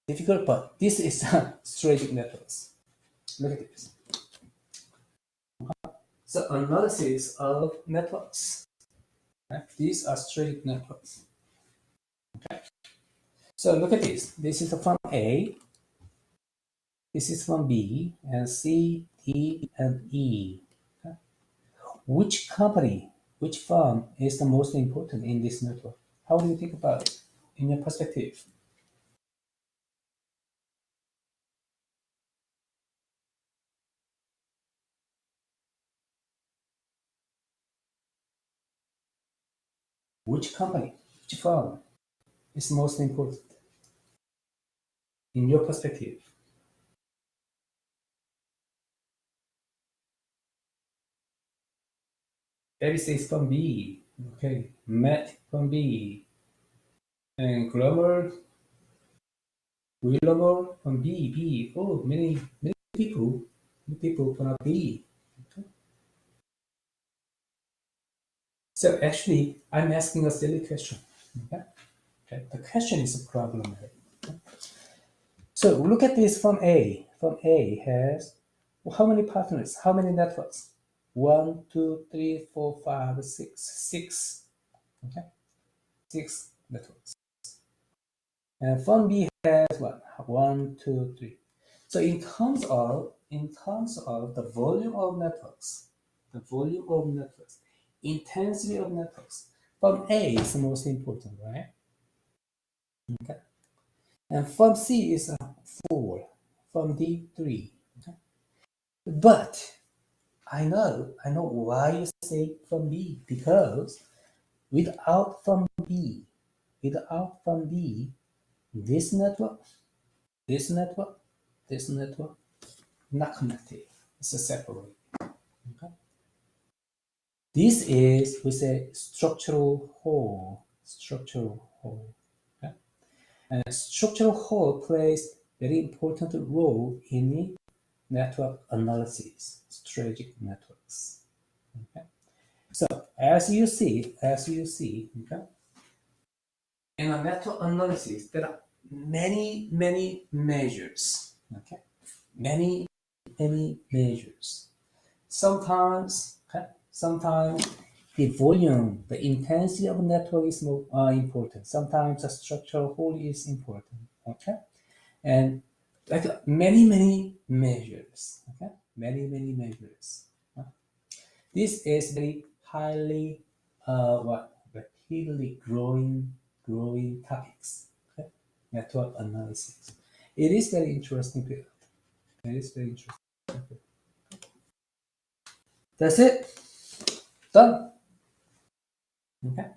difficult, but this is strategic networks. Look at this. So analysis of networks. Right? These are strategic networks. Okay. So look at this. This is from A. This is from B and C, D, and E. Okay. Which company, which firm is the most important in this network? How do you think about it in your perspective? Which company, which firm is most important in your perspective? David says from B. Okay. Matt from B. And Glover, Willover from B. Oh, many people from B. Okay. So actually, I'm asking a silly question. Okay. Okay. The question is a problem. Okay. So look at this from A. From A has how many partners? How many networks? 1, 2, 3, 4, 5, 6. 6. Okay. 6 networks. And from B has what? 1, 2, 3. So in terms of the volume of networks, intensity of networks, from A is the most important, right? Okay. And from C is 4, from D 3. Okay. But I know why you say from B, because without from B, this network, not connected. It's a separate. Okay. This is, we say, structural hole. Okay. And structural hole plays very important role in the network analysis, strategic networks. Okay. So as you see, okay, in a network analysis, there are many measures. Okay, many measures. Sometimes the volume, the intensity of a network is more important. Sometimes the structural whole is important. Okay, and like many measures. Okay, many measures. This is very highly rapidly growing topics. Okay, network analysis. It is very interesting field. It is very interesting. That's it. Done. Okay.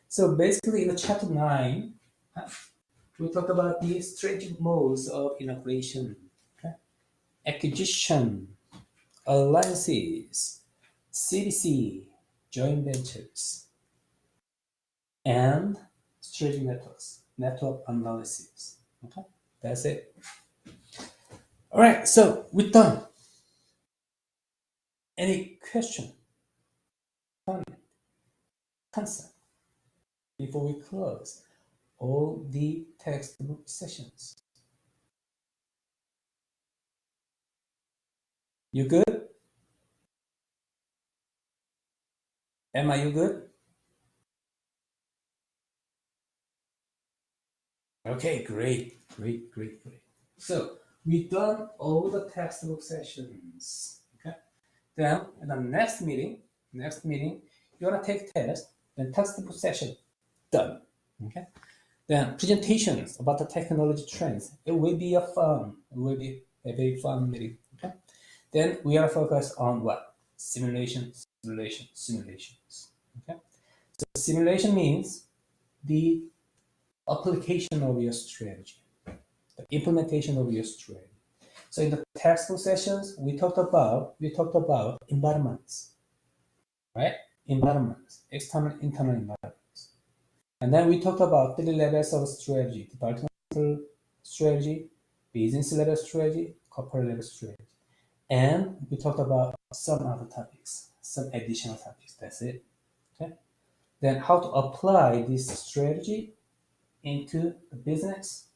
So basically, in the chapter 9, we talk about the strategic modes of integration, okay? Acquisition, alliances, CDC, joint ventures, and strategic networks, network analysis. Okay, that's it. All right, so we're done. Any question, comment, concern before we close all the textbook sessions? You good? Emma, you good? Okay, great. So we've done all the textbook sessions. Okay. Then in the next meeting, you're gonna take test, then textbook session done. Okay. Then presentations about the technology trends. It will be a very fun meeting. Okay. Then we are focused on what? Simulations. Okay. So simulation means the application of your strategy, the implementation of your strategy. So in the textbook sessions, we talked about environments, right? Environments, external, internal environments. And then we talked about 3 levels of strategy: departmental strategy, business level strategy, corporate level strategy. And we talked about some other topics, some additional topics. That's it. Okay. Then how to apply this strategy into the business,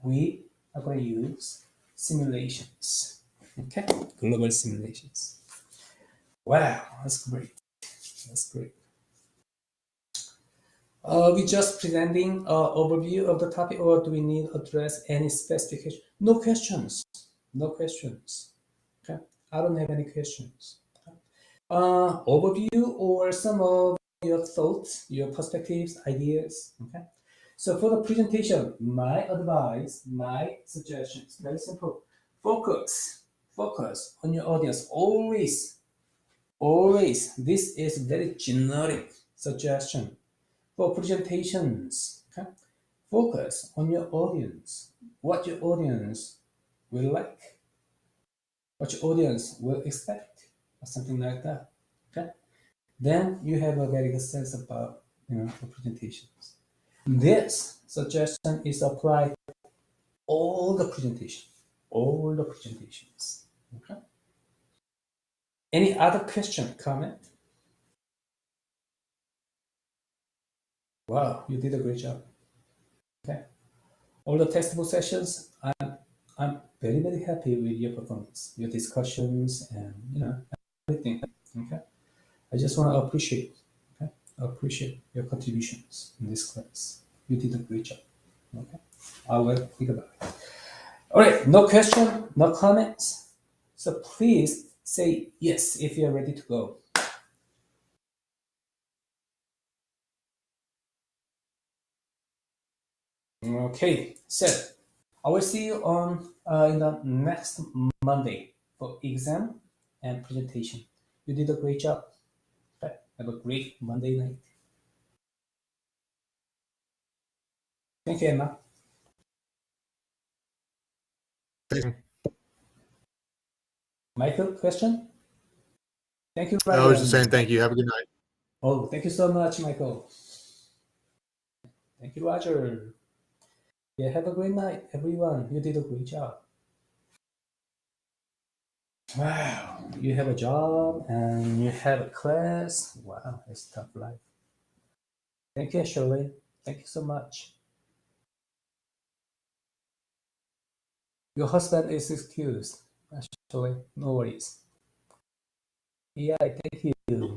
we are going to use simulations. Okay, global simulations. Wow, that's great. That's great. We just presenting an overview of the topic, or do we need to address any specification? No questions. No questions. Okay. I don't have any questions. Overview or some of your thoughts, your perspectives, ideas. Okay. So for the presentation, my advice, my suggestion is very simple. Focus on your audience. Always. This is very generic suggestion for presentations. Okay. Focus on your audience. What your audience will like. What your audience will expect, or something like that. Okay. Then you have a very good sense about the presentations. This suggestion is applied to all the presentations. Okay. Any other question, comment? Wow, you did a great job. Okay. All the textbook sessions, I'm very, very happy with your performance, your discussions, and everything. Okay. I just want to appreciate your contributions in this class. You did a great job. Okay. I will think about it. All right, no question, no comments. So please say yes if you're ready to go. Okay, so I will see you on in the next Monday for exam and presentation. You did a great job. Okay. Have a great Monday night. Thank you, Emma. Michael, question? Thank you, I was just Ryan. saying thank you. Have a good night. Oh, thank you so much, Michael. Thank you, Roger. Yeah, have a great night, everyone. You did a great job. Wow, you have a job and you have a class. Wow, it's tough life. Thank you, Shirley. Thank you so much. Your husband is excused. Actually, no worries. Yeah, thank you.